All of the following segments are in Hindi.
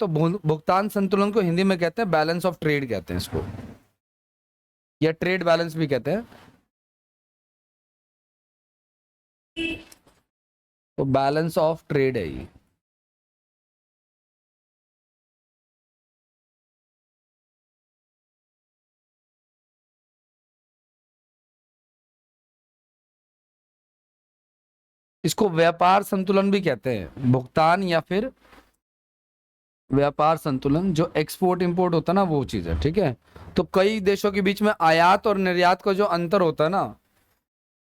तो भुगतान संतुलन को हिंदी में कहते हैं बैलेंस ऑफ ट्रेड कहते हैं इसको, या ट्रेड बैलेंस भी कहते हैं। तो बैलेंस ऑफ ट्रेड है ये। इसको व्यापार संतुलन भी कहते हैं, भुगतान या फिर व्यापार संतुलन। जो एक्सपोर्ट इंपोर्ट होता है ना, वो चीज है, ठीक है। तो कई देशों के बीच में आयात और निर्यात का जो अंतर होता है ना,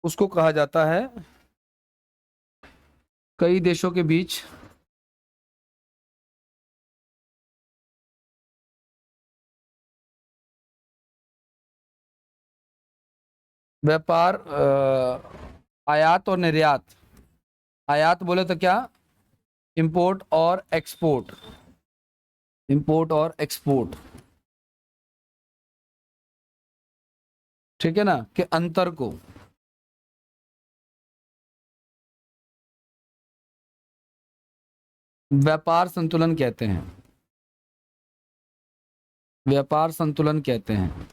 उसको कहा जाता है, कई देशों के बीच व्यापार, आयात और निर्यात। आयात बोले तो क्या, इंपोर्ट और एक्सपोर्ट, इंपोर्ट और एक्सपोर्ट, ठीक है ना, के अंतर को व्यापार संतुलन कहते हैं, व्यापार संतुलन कहते हैं।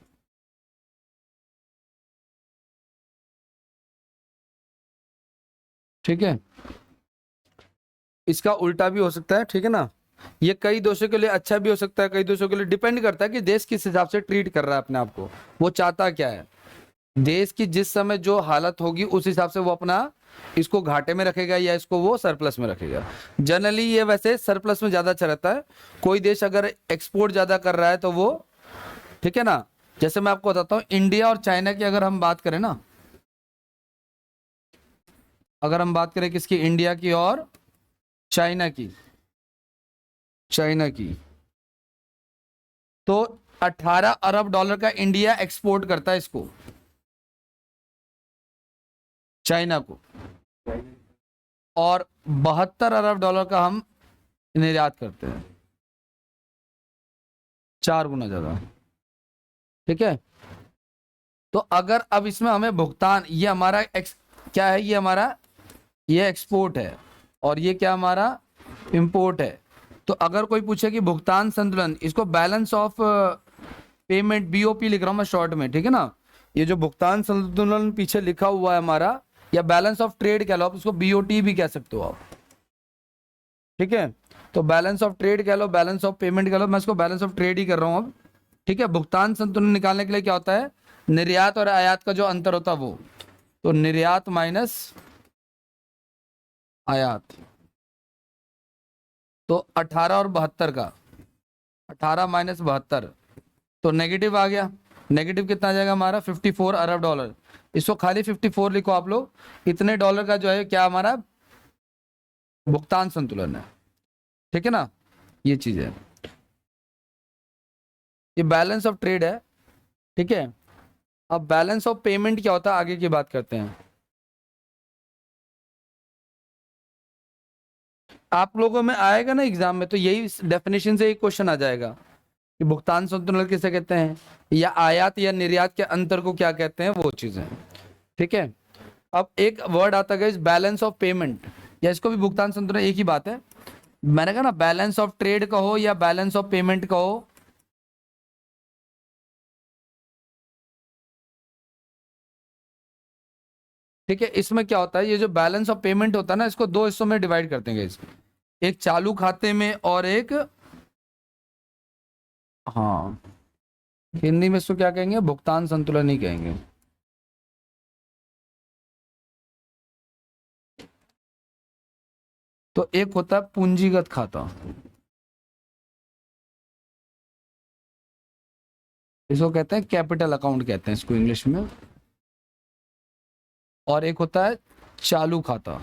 ठीक है, इसका उल्टा भी हो सकता है, ठीक है ना। ये कई देशों के लिए अच्छा भी हो सकता है, कई देशों के लिए डिपेंड करता है कि देश किस हिसाब से ट्रीट कर रहा है अपने आप को, वो चाहता क्या है। देश की जिस समय जो हालत होगी उस हिसाब से वो अपना इसको घाटे में रखेगा या इसको वो सरप्लस में रखेगा। जनरली ये वैसे सरप्लस में ज्यादा अच्छा रहता है। कोई देश अगर एक्सपोर्ट ज्यादा कर रहा है तो वो, ठीक है ना, जैसे मैं आपको बताता हूँ, इंडिया और चाइना की अगर हम बात करें ना, अगर हम बात करें किसकी, इंडिया की और चाइना की, चाइना की, तो 18 अरब डॉलर का इंडिया एक्सपोर्ट करता है इसको, चाइना को, और 72 अरब डॉलर का हम निर्यात करते हैं, 4 गुना ज्यादा, ठीक है। तो अगर अब इसमें हमें भुगतान, ये हमारा क्या है, ये हमारा, ये एक्सपोर्ट है और ये क्या हमारा इंपोर्ट है। तो अगर कोई पूछे कि भुगतान संतुलन, इसको बैलेंस ऑफ पेमेंट, बीओपी लिख रहा हूं मैं शॉर्ट में, ठीक है ना। ये जो भुगतान संतुलन पीछे लिखा हुआ है हमारा, या बैलेंस ऑफ ट्रेड कह लो आप, इसको बीओटी भी कह सकते हो आप, ठीक है। तो बैलेंस ऑफ ट्रेड कह लो, बैलेंस ऑफ पेमेंट कह लो, मैं इसको बैलेंस ऑफ ट्रेड ही कर रहा हूं अब, ठीक है। भुगतान संतुलन निकालने के लिए क्या होता है, निर्यात और आयात का जो अंतर होता है वो, तो निर्यात माइनस आयात, तो 18 और 72 का, 18 माइनस 72, तो नेगेटिव आ गया। नेगेटिव कितना आ जाएगा हमारा, 54 अरब डॉलर। इसको खाली 54 लिखो आप लोग, इतने डॉलर का जो है क्या हमारा भुगतान संतुलन है, ठीक है ना। ये चीज है, ये बैलेंस ऑफ ट्रेड है, ठीक है। अब बैलेंस ऑफ पेमेंट क्या होता है, आगे की बात करते हैं। आप लोगों में आएगा ना एग्जाम में, तो यही डेफिनेशन से एक क्वेश्चन आ जाएगा कि भुगतान संतुलन किसे कहते हैं, या आयात या निर्यात के अंतर को क्या कहते हैं, वो चीजें, ठीक है। अब एक वर्ड आता है बैलेंस ऑफ पेमेंट, या इसको भी भुगतान संतुलन एक ही बात है। मैंने कहा ना, बैलेंस ऑफ ट्रेड कहो या बैलेंस ऑफ पेमेंट कहो, ठीक है। इसमें क्या होता है, ये जो बैलेंस ऑफ पेमेंट होता है ना, इसको दो हिस्सों में डिवाइड करते हैं, एक चालू खाते में और एक, हाँ, हिंदी में इसको क्या कहेंगे, भुगतान संतुलन ही कहेंगे। तो एक होता है पूंजीगत खाता, इसको कहते हैं कैपिटल अकाउंट कहते हैं इसको इंग्लिश में, और एक होता है चालू खाता,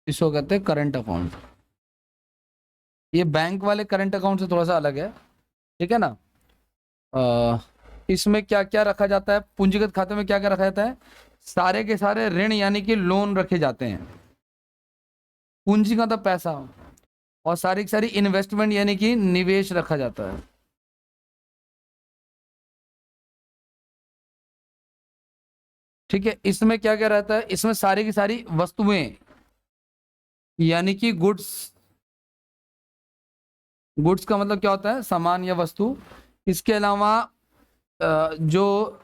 इसको कहते हैं करंट अकाउंट। ये बैंक वाले करंट अकाउंट से थोड़ा सा अलग है, ठीक है ना। इसमें क्या क्या रखा जाता है, पूंजीगत खाते में क्या क्या रखा जाता है, सारे के सारे ऋण यानी कि लोन रखे जाते हैं, पूंजी का तो पैसा, और सारी की सारी इन्वेस्टमेंट यानी कि निवेश रखा जाता है। ठीक है, इसमें क्या क्या रहता है, इसमें सारी की सारी वस्तुएं, यानी कि गुड्स, गुड्स का मतलब क्या होता है, सामान या वस्तु। इसके अलावा जो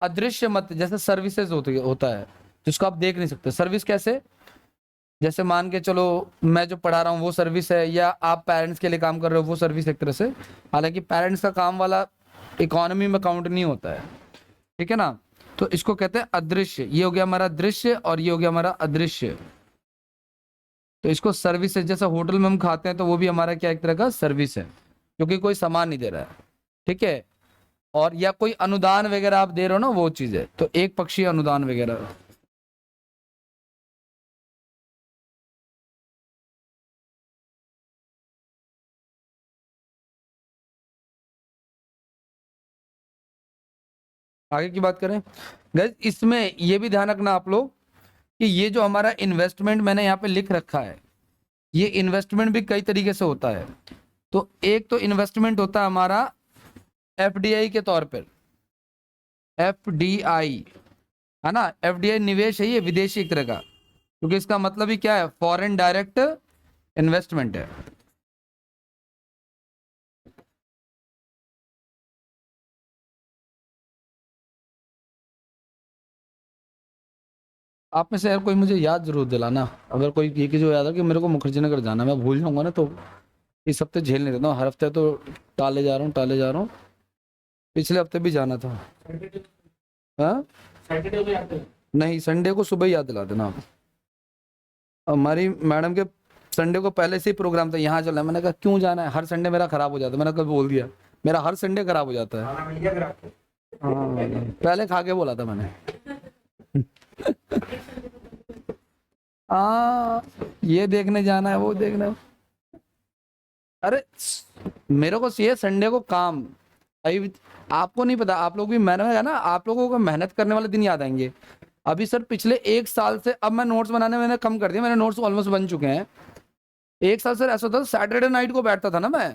अदृश्य मत, जैसे सर्विसेज होता है जिसको आप देख नहीं सकते। सर्विस कैसे, जैसे मान के चलो मैं जो पढ़ा रहा हूँ वो सर्विस है, या आप पेरेंट्स के लिए काम कर रहे हो वो सर्विस एक तरह से। हालांकि पेरेंट्स का काम वाला इकोनॉमी में काउंट नहीं होता है, ठीक है ना। तो इसको कहते हैं अदृश्य। ये हो गया हमारा दृश्य और ये हो गया हमारा अदृश्य। तो इसको सर्विस है, जैसे होटल में हम खाते हैं तो वो भी हमारा क्या एक तरह का सर्विस है, क्योंकि कोई सामान नहीं दे रहा है, ठीक है। और या कोई अनुदान वगैरह आप दे रहे हो ना, वो चीज है। तो एक पक्षीय अनुदान वगैरह। आगे की बात करें गाइस, इसमें ये भी ध्यान रखना आप लोग कि ये जो हमारा इन्वेस्टमेंट मैंने यहाँ पे लिख रखा है, ये इन्वेस्टमेंट भी कई तरीके से होता है। तो एक तो इन्वेस्टमेंट होता है हमारा एफडीआई के तौर पर, एफडीआई, है ना। एफडीआई निवेश है, ये विदेशी एक तरह का, क्योंकि इसका मतलब ही क्या है, फॉरेन डायरेक्ट इन्वेस्टमेंट है। आप में से यार कोई मुझे याद जरूर दिलाना, अगर कोई ये की जो याद है कि मेरे को मुखर्जी नगर जाना, मैं भूल जाऊंगा ना तो इस हफ्ते झेल नहीं देता हूँ। हर हफ्ते तो टाले जा रहा हूँ, टाले जा रहा हूँ। पिछले हफ्ते भी जाना था। हाँ, नहीं, संडे को सुबह ही याद दिला देना आप। हमारी मैडम के संडे को पहले से ही प्रोग्राम था, यहाँ चलना है। मैंने कहा क्यों जाना है, हर संडे मेरा खराब हो जाता है। मैंने कल बोल दिया, मेरा हर संडे खराब हो जाता है। हाँ, पहले खा के बोला था मैंने। ये देखने जाना है, वो देखना है। अरे मेरे को चाहिए संडे को काम। अभी आपको नहीं पता, आप लोग भी, मैंने है ना, आप लोगों को मेहनत करने वाले दिन याद आएंगे। अभी सर पिछले एक साल से अब मैं नोट्स बनाने मैंने कम कर दिया, मेरे नोट्स ऑलमोस्ट बन चुके हैं। एक साल सर ऐसा होता था, सैटरडे नाइट को बैठता था ना मैं,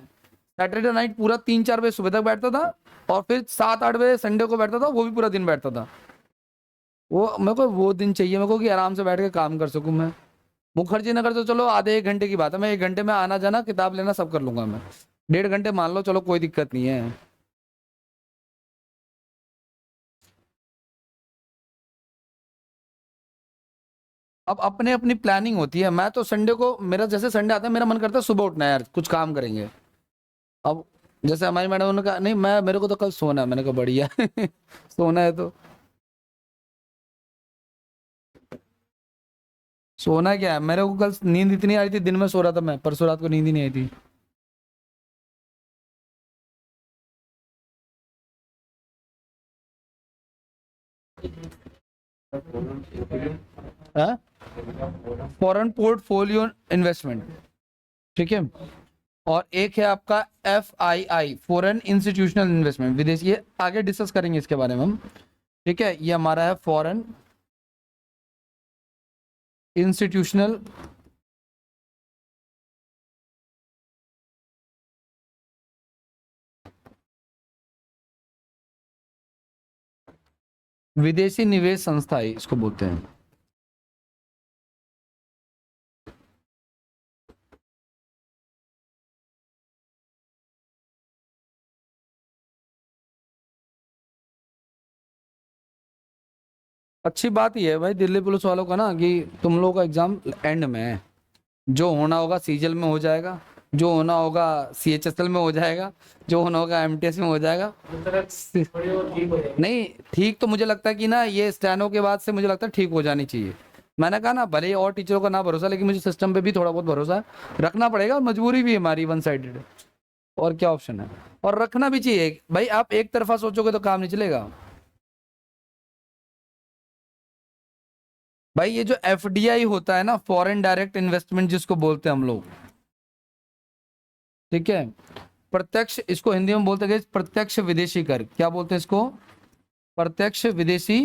सैटरडे नाइट पूरा 3-4 बजे सुबह तक बैठता था, और फिर 7-8 बजे संडे को बैठता था, वो भी पूरा दिन बैठता था। वो मेरे को वो दिन चाहिए मेरे को, कि आराम से बैठ के काम कर सकूं मैं। मुखर्जी नगर तो चलो आधे 1 घंटे की बात है, मैं 1 घंटे में आना जाना किताब लेना सब कर लूंगा मैं। 1.5 घंटे मान लो, चलो कोई दिक्कत नहीं है। अब अपने अपनी प्लानिंग होती है। मैं तो संडे को, मेरा जैसे संडे आता है मेरा मन करता है सुबह उठना है यार, कुछ काम करेंगे। अब जैसे हमारी मैडम ने कहा नहीं, मैं मेरे को तो कल सोना है। मैंने कहा बढ़िया सोना है तो सोना क्या है। मेरे को कल नींद इतनी आई थी, दिन में सो रहा था मैं, परसों रात को नींद ही नहीं आई थी। फॉरेन पोर्टफोलियो इन्वेस्टमेंट, ठीक है। और एक है आपका FII, फॉरेन इंस्टीट्यूशनल इन्वेस्टमेंट, विदेशी। ये आगे डिस्कस करेंगे इसके बारे में हम, ठीक है। ये हमारा है फॉरेन इंस्टीट्यूशनल विदेशी निवेश संस्था है, इसको बोलते हैं। अच्छी बात ही है भाई दिल्ली पुलिस वालों का ना, कि तुम लोगों का एग्जाम एंड में है। जो होना होगा सीजीएल में हो जाएगा, जो होना होगा CHSL में हो जाएगा, जो होना होगा MTS में हो जाएगा। नहीं, ठीक तो मुझे लगता है कि ना, ये स्टैनो के बाद से मुझे लगता है ठीक हो जानी चाहिए। मैंने कहा ना, भले ही और टीचरों का ना भरोसा, लेकिन मुझे सिस्टम पे भी थोड़ा बहुत भरोसा है, रखना पड़ेगा। और मजबूरी भी है हमारी, 1 साइडेड। और क्या ऑप्शन है, और रखना भी चाहिए भाई। आप एक तरफा सोचोगे तो काम नहीं चलेगा भाई। ये जो FDI होता है ना, फॉरेन डायरेक्ट इन्वेस्टमेंट जिसको बोलते हैं हम लोग, ठीक है। प्रत्यक्ष, इसको हिंदी में बोलते हैं प्रत्यक्ष विदेशी कर। क्या बोलते हैं इसको, प्रत्यक्ष विदेशी।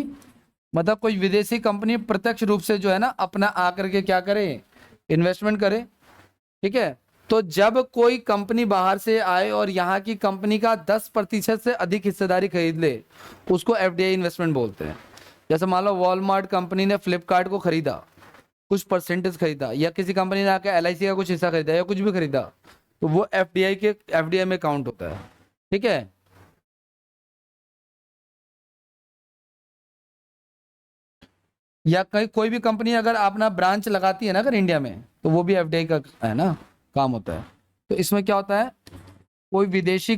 मतलब कोई विदेशी कंपनी प्रत्यक्ष रूप से जो है ना, अपना आकर के क्या करे, इन्वेस्टमेंट करे, ठीक है। तो जब कोई कंपनी बाहर से आए और यहाँ की कंपनी का 10% से अधिक हिस्सेदारी खरीद ले, उसको FDI इन्वेस्टमेंट बोलते हैं। जैसे मान लो वॉलमार्ट कंपनी ने फ्लिपकार्ट को खरीदा, कुछ परसेंटेज खरीदा, या किसी कंपनी ने आके एलआईसी का कुछ हिस्सा खरीदा या कुछ भी खरीदा, तो वो एफडीआई में काउंट होता है। ठीक है। या कहीं कोई भी कंपनी अगर अपना ब्रांच लगाती है ना अगर इंडिया में, तो वो भी एफडीआई का है ना काम होता है। तो इसमें क्या होता है, कोई विदेशी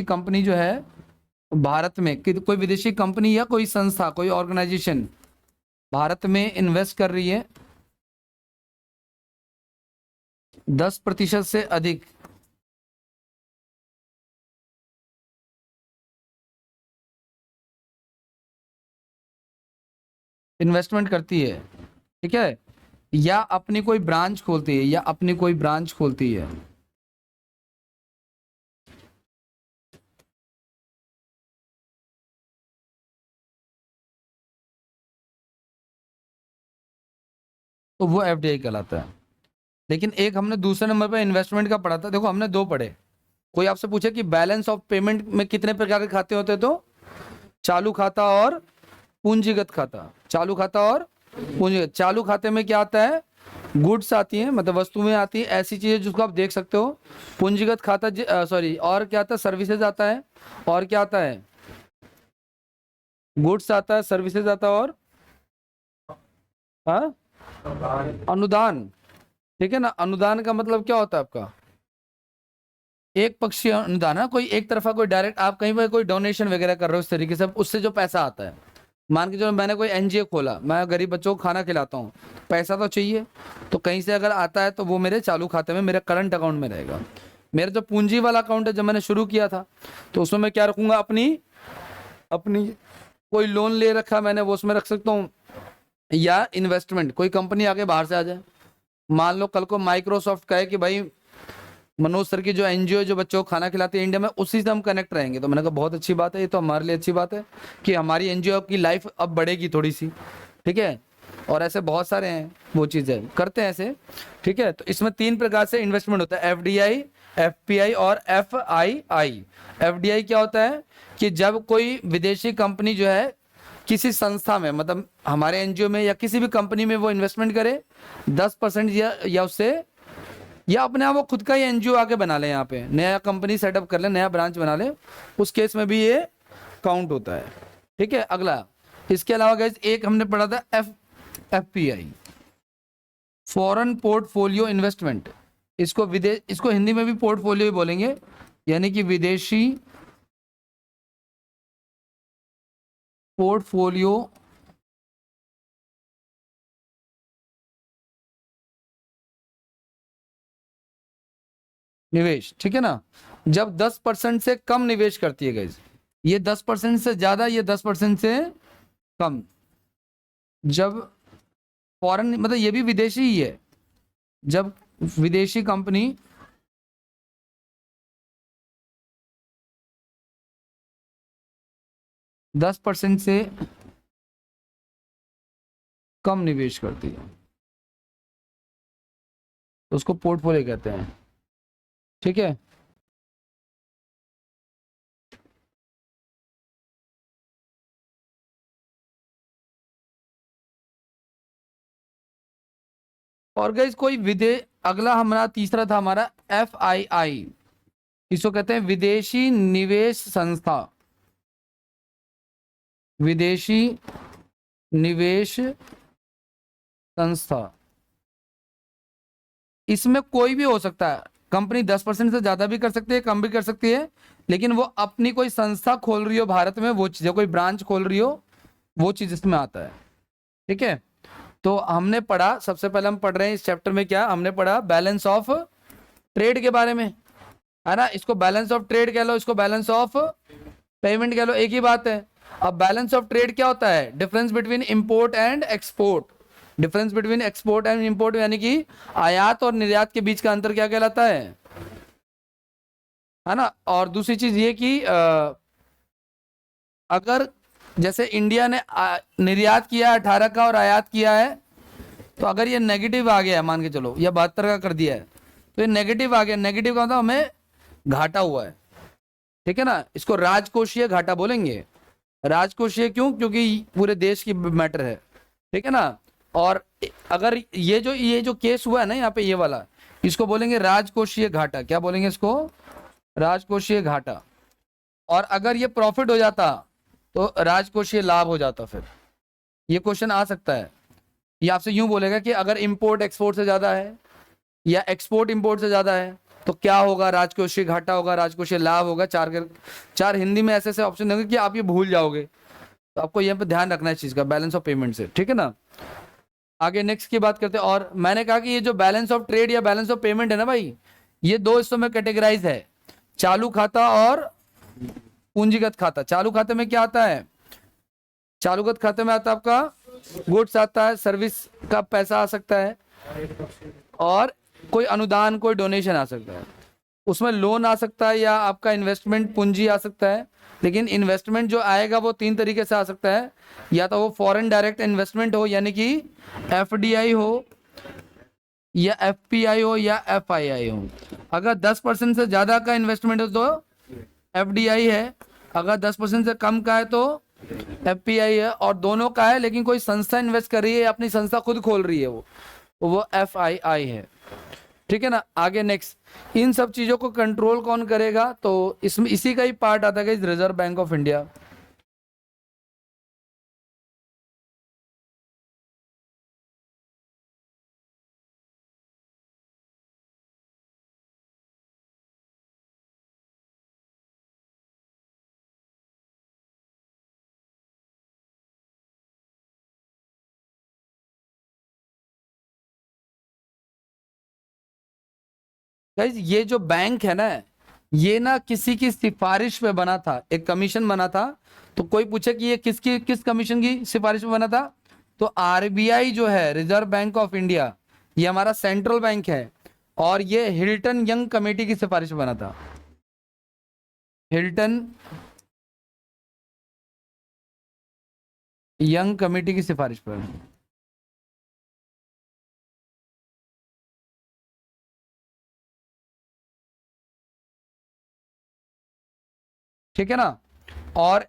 कंपनी जो है भारत में कोई विदेशी कंपनी या कोई संस्था, कोई ऑर्गेनाइजेशन भारत में इन्वेस्ट कर रही है 10% से अधिक, इन्वेस्टमेंट करती है, ठीक है, या अपनी कोई ब्रांच खोलती है, तो वो एफडीआई कहलाता है। लेकिन एक हमने दूसरे नंबर पर इन्वेस्टमेंट का पढ़ा था, देखो हमने दो पढ़े। कोई आपसे पूछे कि बैलेंस ऑफ पेमेंट में कितने प्रकार के खाते होते हैं, तो चालू खाता और पूंजीगत खाता। चालू खाते में क्या आता है, गुड्स आती हैं, मतलब वस्तुएं आती हैं, ऐसी चीजें जिसको आप देख सकते हो। पूंजीगत खाता सॉरी, और क्या आता है, सर्विसेज आता है, और क्या आता है, गुड्स आता है, सर्विसेज आता है, और हाँ अनुदान। ठीक है ना, अनुदान का मतलब क्या होता है आपका, एक पक्षीय अनुदान है, कोई एक तरफा, कोई डायरेक्ट आप कहीं पर कोई डोनेशन वगैरह कर रहे हो इस तरीके से, उससे जो पैसा आता है। मान के चलो मैंने कोई एनजीओ खोला, मैं गरीब बच्चों को खाना खिलाता हूँ, पैसा तो चाहिए, तो कहीं से अगर आता है तो वो मेरे चालू खाते में, मेरे करंट अकाउंट में रहेगा। मेरा जो पूंजी वाला अकाउंट है, जब मैंने शुरू किया था, तो उसमें मैं क्या रखूंगा, अपनी कोई लोन ले रखा मैंने, वो उसमें रख सकता हूँ, या इन्वेस्टमेंट, कोई कंपनी आगे बाहर से आ जाए, मान लो कल को माइक्रोसॉफ्ट कहे कि भाई मनोज सर की जो एनजीओ जो बच्चों को खाना खिलाती है इंडिया में, उसी से हम कनेक्ट रहेंगे। तो मैंने कहा बहुत अच्छी बात है, ये तो हमारे लिए अच्छी बात है कि हमारी एनजीओ की लाइफ अब बढ़ेगी थोड़ी सी। ठीक है, और ऐसे बहुत सारे हैं, वो चीज़ें करते हैं ऐसे। ठीक है, तो इसमें 3 प्रकार से इन्वेस्टमेंट होता है, एफडीआई, एफपीआई और एफआईआई। एफडीआई क्या होता है कि जब कोई विदेशी कंपनी जो है किसी संस्था में, मतलब हमारे एनजीओ में या किसी भी कंपनी में, वो इन्वेस्टमेंट करे 10% या उससे, या अपने आप वो खुद का ही एनजीओ आके बना ले, यहाँ पे नया कंपनी सेटअप कर ले, नया ब्रांच बना ले, उस केस में भी ये काउंट होता है। ठीक है, अगला, इसके अलावा गाइस एक हमने पढ़ा था एफपीआई, फॉरेन पोर्टफोलियो इन्वेस्टमेंट। इसको हिंदी में भी पोर्टफोलियो ही बोलेंगे, यानी कि विदेशी पोर्टफोलियो निवेश। ठीक है ना, जब 10% से कम निवेश करती है गाइस, ये 10% से ज्यादा, ये 10% से कम। जब फॉरेन, मतलब ये भी विदेशी ही है, जब विदेशी कंपनी 10% से कम निवेश करती है, तो उसको पोर्टफोलियो कहते हैं। ठीक है, और गाइस कोई अगला हमारा तीसरा था हमारा एफआईआई, इसको कहते हैं विदेशी निवेश संस्था। विदेशी निवेश संस्था, इसमें कोई भी हो सकता है, कंपनी 10% से ज्यादा भी कर सकती है, कम भी कर सकती है, लेकिन वो अपनी कोई संस्था खोल रही हो भारत में, वो चीज, कोई ब्रांच खोल रही हो, वो चीज इसमें आता है। ठीक है, तो हमने पढ़ा, सबसे पहले हम पढ़ रहे हैं इस चैप्टर में, क्या हमने पढ़ा, बैलेंस ऑफ ट्रेड के बारे में, है ना। इसको बैलेंस ऑफ ट्रेड कह लो, इसको बैलेंस ऑफ पेमेंट कह लो, एक ही बात है। अब बैलेंस ऑफ ट्रेड क्या होता है, difference between import and export. Difference between export and import, यानी कि आयात और निर्यात के बीच का अंतर क्या कहलाता है ना। और दूसरी चीज ये कि अगर जैसे इंडिया ने निर्यात किया 18 का और आयात किया है, तो अगर ये नेगेटिव आ गया है, मान के चलो, या 72 का कर दिया है, तो ये नेगेटिव आ गया, नेगेटिव का मतलब हमें घाटा हुआ है, ठीक है ना, इसको राजकोषीय घाटा बोलेंगे। राजकोषीय क्यों? क्योंकि पूरे देश की मैटर है, ठीक है ना। और अगर ये जो केस हुआ है ना यहाँ पे ये वाला, इसको बोलेंगे राजकोषीय घाटा। क्या बोलेंगे इसको? राजकोषीय घाटा। और अगर ये प्रॉफिट हो जाता तो राजकोषीय लाभ हो जाता। फिर ये क्वेश्चन आ सकता है, ये आपसे यूं बोलेगा कि अगर इंपोर्ट एक्सपोर्ट से ज्यादा है या एक्सपोर्ट इंपोर्ट से ज्यादा है तो क्या होगा? राजकोषीय घाटा होगा, राजकोषीय लाभ होगा। चार हिंदी में ऐसे ऐसे ऑप्शन होंगे कि आप ये भूल जाओगे, तो आपको यहाँ पे ध्यान रखना है चीज का, बैलेंस ऑफ पेमेंट से, ठीक है ना। आगे नेक्स्ट की बात करते हैं। और मैंने कहा कि ये जो बैलेंस ऑफ ट्रेड या बैलेंस ऑफ पेमेंट है ना भाई, ये दो हिस्सों में कैटेगराइज है, चालू खाता और पूंजीगत खाता। चालू खाते में क्या आता है? चालूगत खाते में आता है आपका गुड्स आता है, सर्विस का पैसा आ सकता है, और कोई अनुदान, कोई डोनेशन आ सकता है। उसमें लोन आ सकता है या आपका इन्वेस्टमेंट पूंजी आ सकता है। लेकिन इन्वेस्टमेंट जो आएगा वो तीन तरीके से आ सकता है, या तो वो फॉरेन डायरेक्ट इन्वेस्टमेंट हो यानी कि एफडीआई हो, या एफपीआई हो, या एफआईआई हो। अगर 10% से ज्यादा का इन्वेस्टमेंट हो तो एफडीआई है, अगर 10% से कम का है तो एफपीआई है, और दोनों का है लेकिन कोई संस्था इन्वेस्ट कर रही है, अपनी संस्था खुद खोल रही है, वो एफआईआई है, ठीक है ना। आगे नेक्स्ट, इन सब चीजों को कंट्रोल कौन करेगा? तो इसमें इसी का ही पार्ट आता है reserve bank of India. Guys ये जो बैंक है ना, ये ना किसी की सिफारिश पे बना था, एक कमीशन बना था। तो कोई पूछे कि ये किस कमीशन की सिफारिश पे बना था, तो आरबीआई जो है, रिजर्व बैंक ऑफ इंडिया, ये हमारा सेंट्रल बैंक है, और ये हिल्टन यंग कमेटी की सिफारिश पे बना था। हिल्टन यंग कमेटी की सिफारिश पर, ठीक है ना। और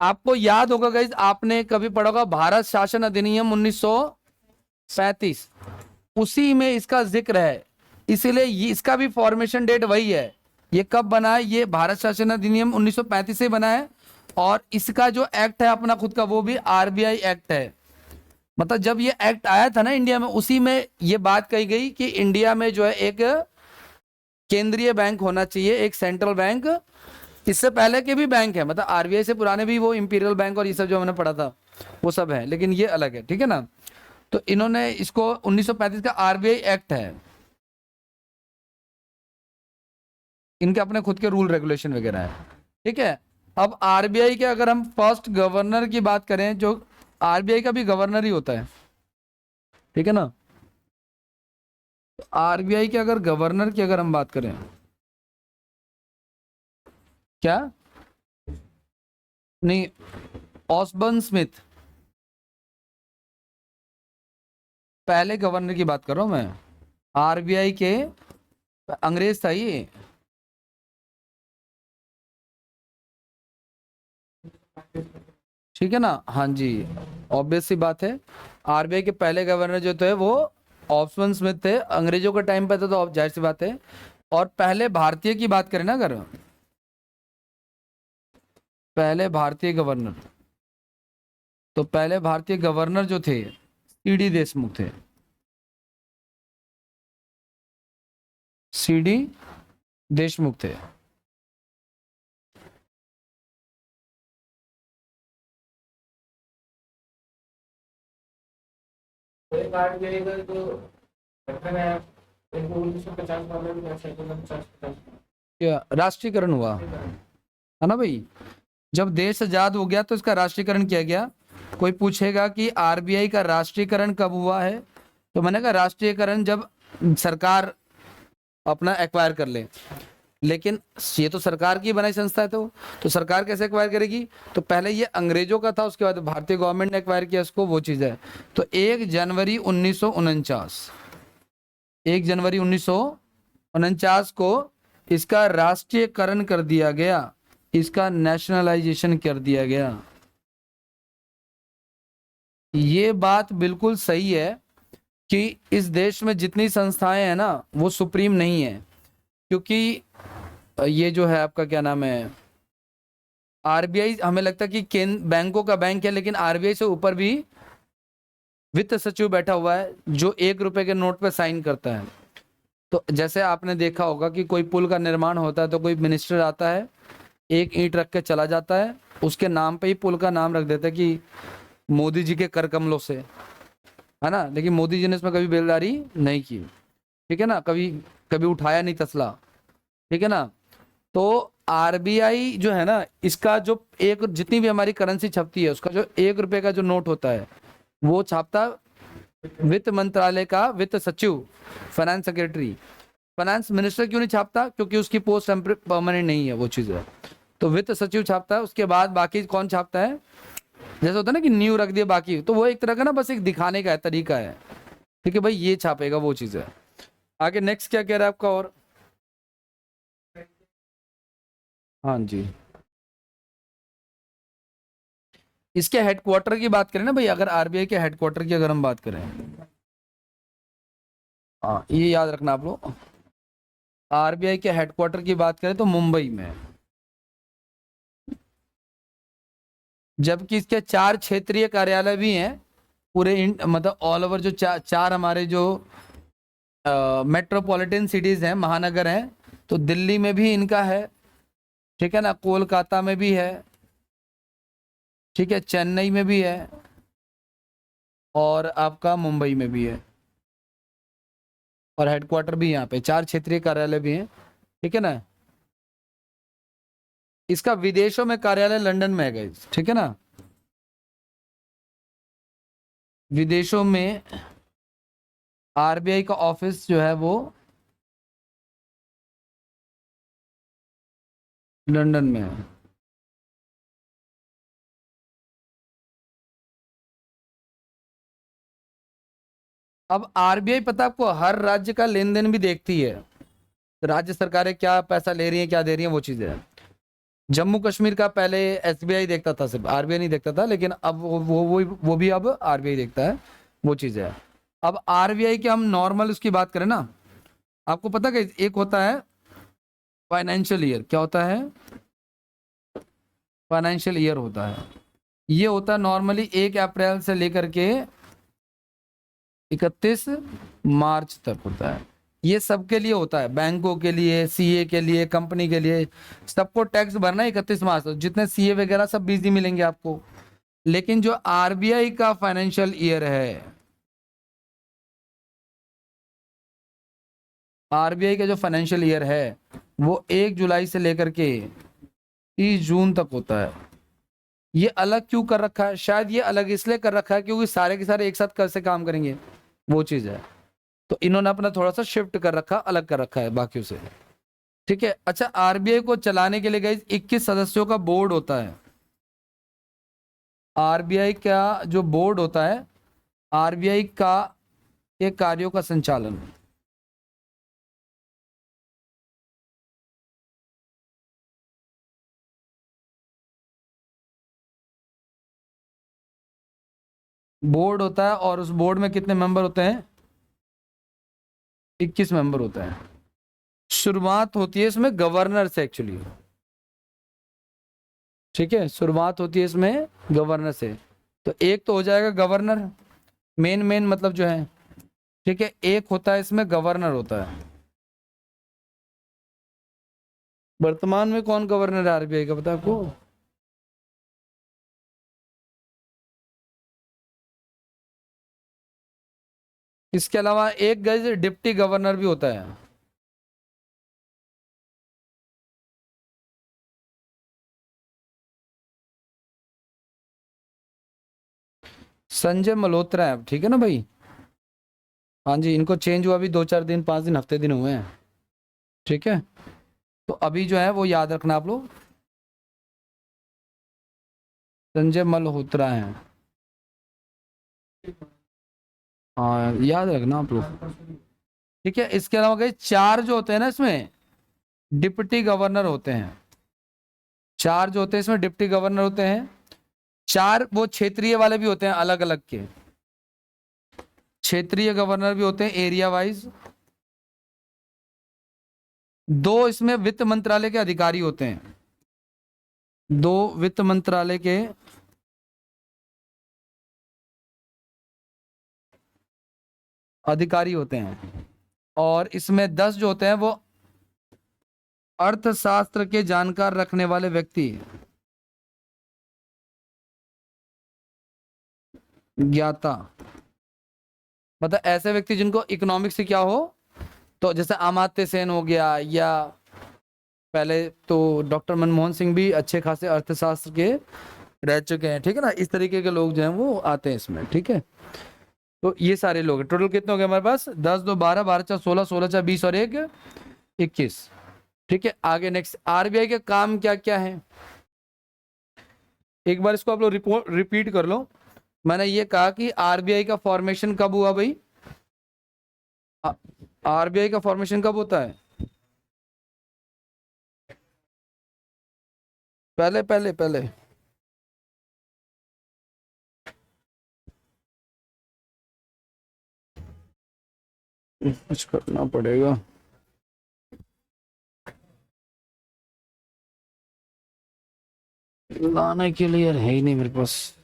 आपको याद होगा गाइस, आपने कभी पढ़ा होगा भारत शासन अधिनियम 1935, उसी में इसका जिक्र है, इसीलिए इसका भी फॉर्मेशन डेट वही है। ये कब बना है? ये भारत शासन अधिनियम 1935 से बना है, और इसका जो एक्ट है अपना खुद का, वो भी आरबीआई एक्ट है। मतलब जब ये एक्ट आया था ना इंडिया में, उसी में ये बात कही गई कि इंडिया में जो है एक केंद्रीय बैंक होना चाहिए, एक सेंट्रल बैंक। इससे पहले के भी बैंक है, मतलब आरबीआई से पुराने भी वो इंपीरियल बैंक और ये सब जो हमने पढ़ा था वो सब है, लेकिन ये अलग है, ठीक है ना। तो इन्होंने इसको 1935 का आरबीआई एक्ट है, इनके अपने खुद के रूल रेगुलेशन वगैरह है, ठीक है। अब आरबीआई के अगर हम फर्स्ट गवर्नर की बात करें, जो आरबीआई का भी गवर्नर ही होता है, ठीक है ना। आरबीआई के अगर गवर्नर की अगर हम बात करें, क्या नहीं, ऑसबर्न स्मिथ, पहले गवर्नर की बात कर रहा हूं मैं आरबीआई के, अंग्रेज था ये। ठीक है ना, हाँ जी, ऑब्वियस सी बात है। आरबीआई के पहले गवर्नर जो थे वो ऑसबर्न स्मिथ थे, अंग्रेजों के टाइम पे तो जाहिर सी बात है। और पहले भारतीय की बात करें ना, अगर पहले भारतीय गवर्नर, तो पहले भारतीय गवर्नर जो थे सीडी देशमुख थे, सीडी देशमुख थे। राष्ट्रीयकरण हुआ है ना भाई, जब देश आजाद हो गया तो इसका राष्ट्रीयकरण किया गया। कोई पूछेगा कि आरबीआई का राष्ट्रीयकरण कब हुआ है, तो मैंने कहा राष्ट्रीयकरण जब सरकार अपना एक्वायर कर ले। लेकिन ये तो सरकार की बनाई संस्था है, तो सरकार कैसे एक्वायर करेगी? तो पहले ये अंग्रेजों का था, उसके बाद भारतीय गवर्नमेंट ने एक्वायर किया इसको, वो चीज है। तो 1 जनवरी 1949, 1 जनवरी 49 को इसका राष्ट्रीयकरण कर दिया गया, इसका नेशनलाइजेशन कर दिया गया। ये बात बिल्कुल सही है कि इस देश में जितनी संस्थाएं हैं ना वो सुप्रीम नहीं है, क्योंकि ये जो है आपका क्या नाम है, आरबीआई हमें लगता है कि केंद्र बैंकों का बैंक है, लेकिन आरबीआई से ऊपर भी वित्त सचिव बैठा हुआ है जो 1 रुपए के नोट पे साइन करता है। तो जैसे आपने देखा होगा कि कोई पुल का निर्माण होता है तो कोई मिनिस्टर आता है, एक ईंट रख के चला जाता है, उसके नाम पे ही पुल का नाम रख देता है कि मोदी जी के कर कमलों से, है ना, लेकिन मोदी जी ने इसमें कभी बेलदारी नहीं की, ठीक है ना, कभी कभी उठाया नहीं तसला, ठीक है ना। तो आरबीआई जो है ना, इसका जो एक जितनी भी हमारी करेंसी छपती है उसका जो 1 रुपए का जो नोट होता है वो छापता वित्त मंत्रालय का वित्त सचिव, फाइनेंस सेक्रेटरी। फाइनेंस मिनिस्टर क्यों नहीं छापता, क्योंकि उसकी पोस्ट परमानेंट नहीं है, वो चीज है। तो वित्त सचिव छापता है, उसके बाद बाकी कौन छापता है, जैसे होता है ना कि न्यू रख दिया बाकी, तो वो एक तरह का ना बस एक दिखाने का है, तरीका है, ठीक है भाई, ये छापेगा, वो चीज है। आगे नेक्स्ट क्या कह रहा है आपका, और हाँ जी, इसके हेडक्वार्टर की बात करें ना भाई, अगर आरबीआई के हेडक्वार्टर की अगर हम बात करें, हाँ ये याद रखना आप लोग, आरबीआई के हेडक्वार्टर की बात करें तो मुंबई में है। जबकि इसके 4 क्षेत्रीय कार्यालय भी हैं पूरे मतलब ऑल ओवर, जो चार हमारे जो मेट्रोपॉलिटन सिटीज हैं, महानगर हैं, तो दिल्ली में भी इनका है, ठीक है ना, कोलकाता में भी है, ठीक है, चेन्नई में भी है, और आपका मुंबई में भी है, और हेडक्वार्टर भी यहाँ पे 4 क्षेत्रीय कार्यालय भी हैं, ठीक है ना। इसका विदेशों में कार्यालय लंदन में है गाइस, ठीक है ना, विदेशों में आरबीआई का ऑफिस जो है वो लंदन में है। अब आरबीआई पता आपको हर राज्य का लेन देन भी देखती है, राज्य सरकारें क्या पैसा ले रही हैं क्या दे रही हैं, वो चीजें है। जम्मू कश्मीर का पहले एसबीआई देखता था, सिर्फ आरबीआई नहीं देखता था, लेकिन अब वो भी अब आरबीआई देखता है, वो चीज है। अब आरबीआई के हम नॉर्मल उसकी बात करें ना, आपको पता है कि एक होता है फाइनेंशियल ईयर, क्या होता है, फाइनेंशियल ईयर होता है, ये होता है नॉर्मली 1 अप्रैल से लेकर के 31 मार्च तक होता है। ये सबके लिए होता है, बैंकों के लिए, सीए के लिए, कंपनी के लिए, सबको टैक्स भरना है 31 मार्च तक, जितने सीए वगैरह सब बिजी मिलेंगे आपको। लेकिन जो आरबीआई का फाइनेंशियल ईयर है, आरबीआई का जो फाइनेंशियल ईयर है वो 1 जुलाई से लेकर के 30 जून तक होता है। ये अलग क्यों कर रखा है, शायद ये अलग इसलिए कर रखा है क्योंकि सारे के सारे एक साथ कैसे काम करेंगे, वो चीज है। तो इन्होंने अपना थोड़ा सा शिफ्ट कर रखा, अलग कर रखा है बाकियों से, ठीक है। अच्छा, आरबीआई को चलाने के लिए गाइस 21 सदस्यों का बोर्ड होता है। आरबीआई का जो बोर्ड होता है, आरबीआई का के कार्यों का संचालन, बोर्ड होता है, और उस बोर्ड में कितने मेंबर होते हैं, 21 मेंबर होता है। शुरुआत होती है इसमें गवर्नर से एक्चुअली, ठीक है, शुरुआत होती है इसमें गवर्नर से। तो एक तो हो जाएगा गवर्नर, मेन मेन मतलब जो है, ठीक है, एक होता है इसमें गवर्नर होता है। वर्तमान में कौन गवर्नर है आरबीआई का, पता है आपको, इसके अलावा एक गज डिप्टी गवर्नर भी होता है। संजय मल्होत्रा है, ठीक है ना भाई, हाँ जी, इनको चेंज हुआ भी 2 4 दिन, 5 दिन, हफ्ते दिन हुए हैं, ठीक है। तो अभी जो है वो याद रखना आप लोग, संजय मल्होत्रा है, हाँ याद रखना आप लोग। ठीक है, इसके अलावा गए 4 जो होते हैं ना इसमें डिप्टी गवर्नर होते हैं। 4 जो होते हैं इसमें डिप्टी गवर्नर होते हैं। 4 वो क्षेत्रीय वाले भी होते हैं, अलग अलग के क्षेत्रीय गवर्नर भी होते हैं एरिया वाइज। 2 इसमें वित्त मंत्रालय के अधिकारी होते हैं। 2 वित्त मंत्रालय के अधिकारी होते हैं। और इसमें 10 जो होते हैं वो अर्थशास्त्र के जानकार रखने वाले व्यक्ति, ज्ञाता, मतलब ऐसे व्यक्ति जिनको इकोनॉमिक्स से क्या हो, तो जैसे अमात्य सेन हो गया, या पहले तो डॉक्टर मनमोहन सिंह भी अच्छे खासे अर्थशास्त्र के रह चुके हैं। ठीक है ना, इस तरीके के लोग जो हैं वो आते हैं इसमें। ठीक है, तो ये सारे लोग टोटल कितने हो गए हमारे पास? 10 2 12 12 4 16 16 4 20 और 1 21। ठीक है, आगे नेक्स्ट, आरबीआई के काम क्या क्या है? एक बार इसको आप लोग रिपीट कर लो। मैंने ये कहा कि आरबीआई का फॉर्मेशन कब हुआ भाई? आरबीआई का फॉर्मेशन कब होता है? पहले पहले पहले कुछ करना पड़ेगा। लाने के लिए है ही नहीं मेरे पास।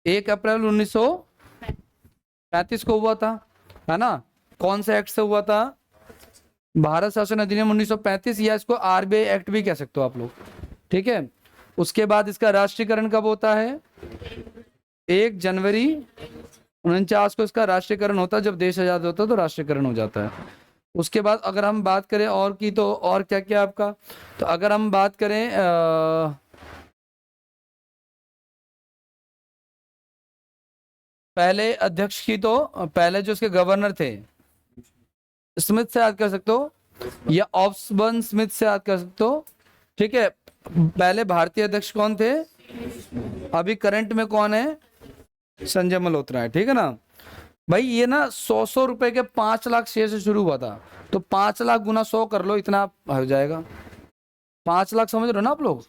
एक अप्रैल 1935 को हुआ था, है ना? कौन से एक्ट से हुआ था? भारत शासन अधिनियम 1935, या इसको आरबीआई एक्ट भी कह सकते हो आप लोग। ठीक है, उसके बाद इसका राष्ट्रीयकरण कब होता है? 1 जनवरी 1949 को इसका राष्ट्रीयकरण होता है। जब देश आजाद होता है तो राष्ट्रीयकरण हो जाता है। उसके बाद अगर हम बात करें और की, तो और क्या क्या आपका, तो अगर हम बात करें पहले अध्यक्ष की, तो पहले जो इसके गवर्नर थे, स्मिथ से याद कर सकते हो, या ऑब्सबर्न स्मिथ से याद कर सकते हो। ठीक है, पहले भारतीय अध्यक्ष कौन थे? अभी करंट में कौन है? संजय मल्होत्रा है। ठीक है ना भाई, ये ना 100 रुपए के 5 लाख शेयर से शुरू हुआ था, तो 5 लाख गुना 100 कर लो, इतना हो जाएगा। 5 लाख समझ रहे हो ना आप लोग?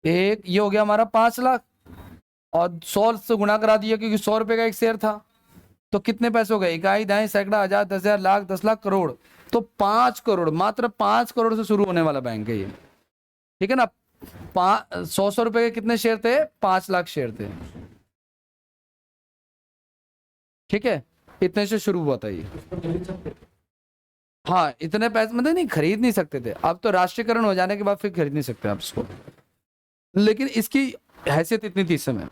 एक ये हो गया हमारा 5 लाख, और 100 से गुना करा दिया क्योंकि 100 रुपए का एक शेयर था। तो कितने पैसे हो गए? इकाई, दाई, सैकड़ा, हजार, 10,000, लाख, 10 लाख, करोड़। तो 5 करोड़, मात्र 5 करोड़ से शुरू होने वाला बैंक है ये। ठीक है ना, 100 रुपए के कितने शेयर थे? 5 लाख शेयर थे। ठीक है, इतने से शुरू हुआ था ये। हाँ, इतने पैसे मतलब नहीं, खरीद नहीं सकते थे। अब तो राष्ट्रीयकरण हो जाने के बाद फिर खरीद नहीं सकते आप इसको, लेकिन इसकी हैसियत इतनी थी इस समय,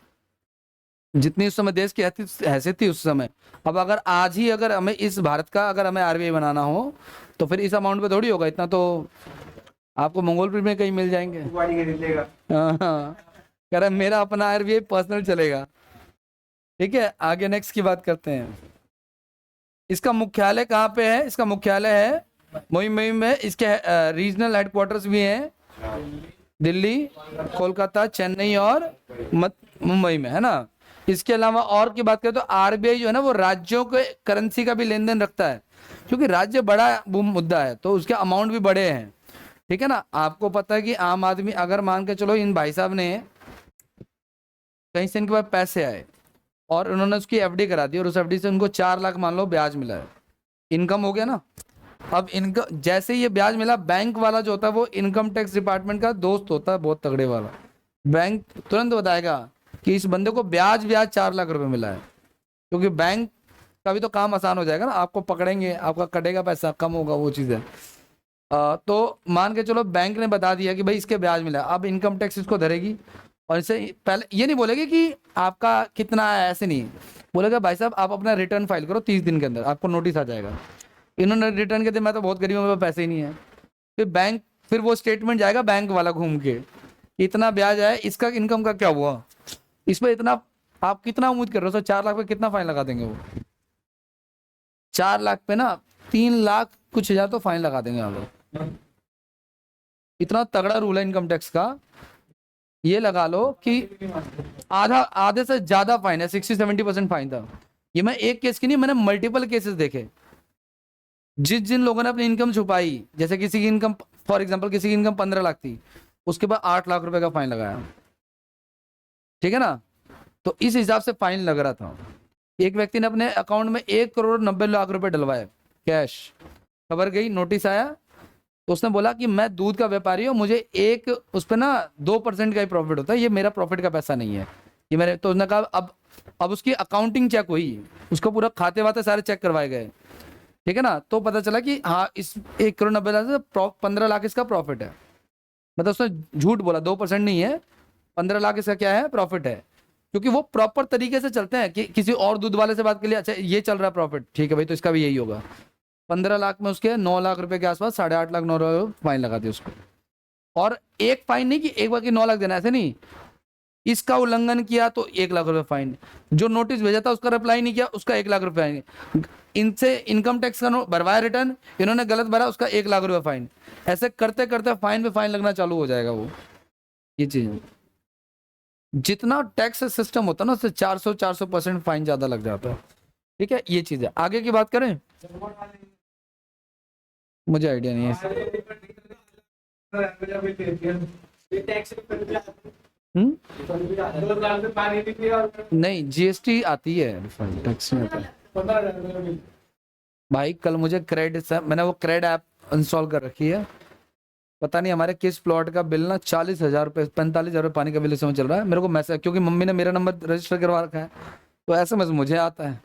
जितनी उस समय देश की हैसियत थी उस समय। अब अगर आज ही अगर हमें इस भारत का अगर हमें आरबीआई बनाना हो, तो फिर इस अमाउंट पे थोड़ी होगा। इतना तो आपको मंगोलपुर में कहीं मिल जाएंगे। हाँ हाँ, कह रहा है मेरा अपना आरबीआई पर्सनल चलेगा। ठीक है, आगे नेक्स्ट की बात करते हैं। इसका मुख्यालय कहाँ पे है? इसका मुख्यालय है मुंबई में। इसके रीजनल हेडक्वार्टर्स भी हैं दिल्ली, कोलकाता, चेन्नई और मुंबई में, है ना? इसके अलावा और की बात करें तो आरबीआई जो है ना, वो राज्यों के करेंसी का भी लेन देन रखता है, क्योंकि राज्य बड़ा मुद्दा है तो उसके अमाउंट भी बड़े हैं। ठीक है ना, आपको पता है कि आम आदमी, अगर मान के चलो इन भाई साहब ने कहीं से इनके पास पैसे आए और उन्होंने उसकी एफडी करा दी, और उस एफडी से उनको 4 लाख मान लो ब्याज मिला है, इनकम हो गया ना। अब इनका जैसे ही ये ब्याज मिला, बैंक वाला जो होता है वो इनकम टैक्स डिपार्टमेंट का दोस्त होता है, बहुत तगड़े वाला। बैंक तुरंत बताएगा कि इस बंदे को ब्याज ब्याज 4 लाख रुपए मिला है, क्योंकि बैंक का भी तो काम आसान हो जाएगा ना, आपको पकड़ेंगे, आपका कटेगा पैसा, कम होगा, वो चीज़ है। तो मान के चलो बैंक ने बता दिया कि भाई इसके ब्याज मिला, अब इनकम टैक्स इसको धरेगी, और इसे पहले ये नहीं बोलेगी कि आपका कितना है, ऐसे नहीं बोलेगा, भाई साहब आप अपना रिटर्न फाइल करो, 30 दिन के अंदर आपको नोटिस आ जाएगा। इन्होंने रिटर्न के दिन, मैं तो बहुत गरीब हूँ, मेरे पास पैसे ही नहीं है। फिर बैंक, फिर वो स्टेटमेंट जाएगा बैंक वाला घूम के, इतना ब्याज आया, इसका इनकम का क्या हुआ, इस पर इतना, आप कितना उम्मीद कर रहे हो सर? 4 लाख पे कितना फाइन लगा देंगे वो? 4 लाख पे ना 3 लाख कुछ हजार तो फाइन लगा देंगे आप लोग। इतना तगड़ा रूल है इनकम टैक्स का, ये लगा लो कि आधे से ज्यादा फाइन है, 60-70% फाइन था। ये मैं एक केस की नहीं, मैंने मल्टीपल केसेस देखे। जिन लोगों ने अपनी इनकम छुपाई, जैसे किसी की इनकम, फॉर एग्जांपल किसी की इनकम 15 लाख थी, उसके बाद 8 लाख रुपए का फाइन लगाया, ठीक है ना। तो इस हिसाब से फाइन लग रहा था। एक व्यक्ति ने अपने अकाउंट में 1 करोड़ 90 लाख रुपए डलवाए कैश, खबर गई, नोटिस आया, तो उसने बोला कि मैं दूध का व्यापारी हूँ, मुझे एक उस पर ना 2% का ही प्रॉफिट होता है, ये मेरा प्रॉफिट का पैसा नहीं है, ये मेरे। तो उसने कहा अब उसकी अकाउंटिंग चेक हुई, उसको पूरा खाते वाते सारे चेक करवाए गए, ठीक है ना। तो पता चला कि हाँ, इस 1 करोड़ 90 लाख से 15 लाख इसका प्रॉफिट है। मतलब उसने झूठ बोला, 2% नहीं है, 15 लाख इसका क्या है, प्रॉफिट है। क्योंकि वो प्रॉपर तरीके से चलते हैं कि किसी और दूध वाले से बात कर लिया, अच्छा ये चल रहा है प्रॉफिट, ठीक है भाई, तो इसका भी यही होगा। 15 लाख में उसके 9 लाख रुपए के आसपास, 8.5 लाख 9 लाख फाइन लगा दिया उसको। और एक फाइन नहीं कि एक बार की 9 लाख देना, ऐसे नहीं, इसका उल्लंघन किया तो 1 लाख रुपए फाइन, जो नोटिस भेजा था उसका रिप्लाई नहीं किया, उसका 1 लाख रुपए फाइन, इनसे इनकम टैक्स का भरवाया रिटर्न, इन्होंने गलत भरा, उसका 1 लाख रुपए फाइन। ऐसे करते करते फाइन पे फाइन लगना चालू हो जाएगा वो। ये चीज, जितना टैक्स सिस्टम होता है ना, उससे 400% फाइन ज्यादा लग जाता है, ठीक है। ये चीज है, आगे की बात करें, मुझे आइडिया नहीं है। नहीं, जीएसटी आती है, रिफंड टैक्स में आता है। भाई कल मुझे मैंने वो क्रेड ऐप इंस्टॉल कर रखी है, पता नहीं हमारे किस प्लॉट का बिल ना 40,000 रुपये 45,000 रुपये पानी का बिल इस समय चल रहा है। मेरे को मैसेज, क्योंकि मम्मी ने मेरा नंबर रजिस्टर करवा रखा है, तो एसएमएस मुझे आता है।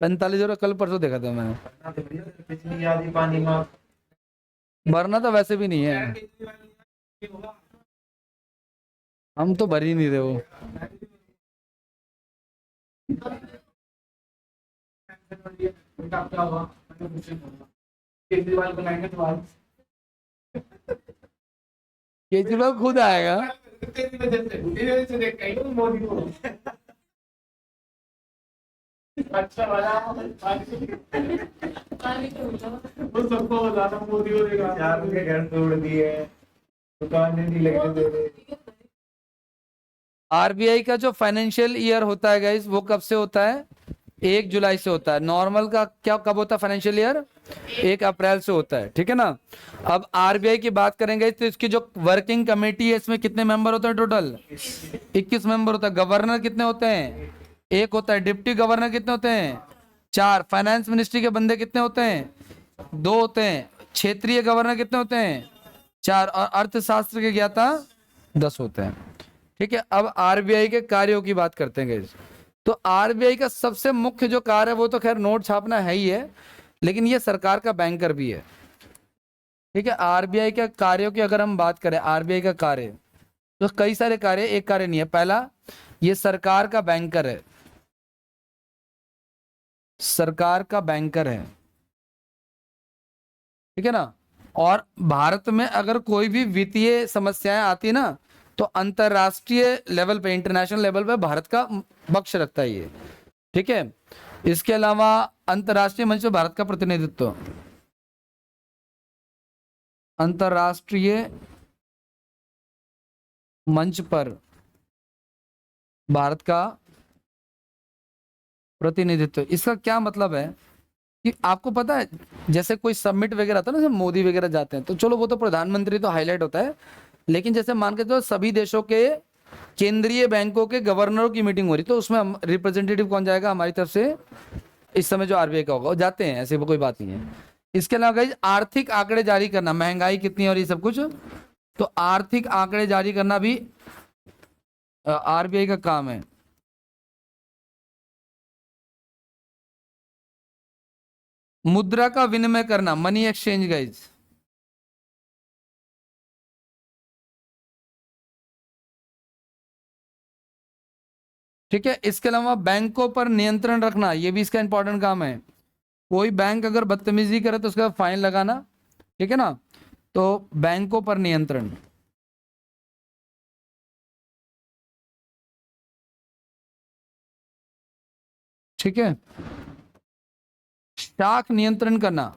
45,000 कल परसों देखा था मैंने। भरना तो वैसे भी नहीं है, हम तो भर ही नहीं रहे वो। केजरीवाल खुद आएगा। अच्छा वाला वो सबको बताना, मोदी के घर तोड़ दिए, दुकानें नहीं लगने दे रहे। आरबीआई का जो फाइनेंशियल ईयर होता है गाइस, वो कब से होता है, 1 जुलाई से होता है। नॉर्मल का क्या कब होता है फाइनेंशियल ईयर, 1 अप्रैल से होता है, ठीक है ना। अब आरबीआई की बात करेंगे तो इसकी जो वर्किंग कमेटी है, इसमें कितने मेंबर होते हैं टोटल, 21 मेंबर होता है। गवर्नर कितने होते हैं, एक होता है। डिप्टी गवर्नर कितने होते हैं, 4। फाइनेंस मिनिस्ट्री के बंदे कितने होते हैं, 2 होते हैं। क्षेत्रीय गवर्नर कितने होते हैं, 4। और अर्थशास्त्र के ज्ञाता 10 होते हैं, ठीक है। अब आरबीआई के कार्यों की बात करते हैं गाइस। तो आरबीआई का सबसे मुख्य जो कार्य है, वो तो खैर नोट छापना है ही है, लेकिन ये सरकार का बैंकर भी है, ठीक है। आरबीआई के कार्यों की अगर हम बात करें, आरबीआई का कार्य तो कई सारे कार्य, एक कार्य नहीं है। पहला, ये सरकार का बैंकर है, सरकार का बैंकर है, ठीक है ना। और भारत में अगर कोई भी वित्तीय समस्याएं आती है ना, तो अंतरराष्ट्रीय लेवल पे, इंटरनेशनल लेवल पे भारत का पक्ष रखता है ये, ठीक है। इसके अलावा अंतरराष्ट्रीय मंच पे भारत का प्रतिनिधित्व, अंतरराष्ट्रीय मंच पर भारत का प्रतिनिधित्व। इसका क्या मतलब है कि आपको पता है, जैसे कोई समिट वगैरह आता है ना, जैसे मोदी वगैरह जाते हैं, तो चलो वो तो प्रधानमंत्री तो हाईलाइट होता है, लेकिन जैसे मान के चलो सभी देशों के केंद्रीय बैंकों के गवर्नरों की मीटिंग हो रही, तो उसमें रिप्रेजेंटेटिव कौन जाएगा हमारी तरफ से, इस समय जो आरबीआई का होगा वो जाते हैं, ऐसे वो कोई बात नहीं है। इसके अलावा गाइस, आर्थिक आंकड़े जारी करना, महंगाई कितनी है और ये सब कुछ, तो आर्थिक आंकड़े जारी करना भी आरबीआई का काम है। मुद्रा का विनिमय करना, मनी एक्सचेंज गाइस, ठीक है। इसके अलावा बैंकों पर नियंत्रण रखना, ये भी इसका इंपॉर्टेंट काम है। कोई बैंक अगर बदतमीजी करे तो उसका फाइन लगाना, ठीक है ना। तो बैंकों पर नियंत्रण, ठीक है। शाख नियंत्रण करना,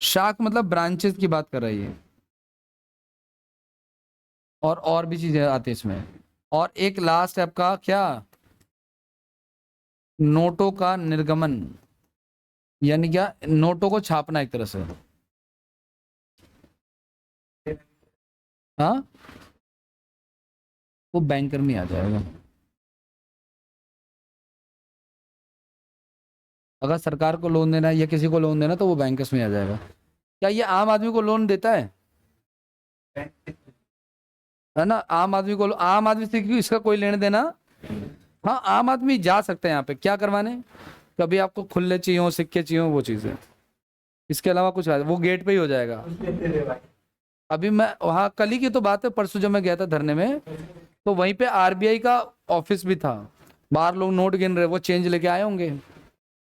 शाख मतलब ब्रांचेस की बात कर रही है, और भी चीजें आती है इसमें। और एक लास्ट है आपका क्या, नोटों का निर्गमन, यानी क्या, नोटों को छापना एक तरह से। हाँ, वो बैंकर में आ जाएगा। अगर सरकार को लोन देना है या किसी को लोन देना तो वो बैंकर्स में आ जाएगा। क्या ये आम आदमी को लोन देता है ना, आम आदमी को, आम आदमी से क्यों इसका कोई लेने देना। हाँ, आम आदमी जा सकते हैं यहाँ पे क्या करवाने, कभी आपको खुले चाहिए हो, सिक्के चाहिए हो, वो चीजें, इसके अलावा कुछ वो गेट पे ही हो जाएगा। अभी मैं वहाँ, कल ही की तो बात है, परसों जब मैं गया था धरने में, तो वहीं पे आरबीआई का ऑफिस भी था, बाहर लोग नोट गिन रहे, वो चेंज लेके आए होंगे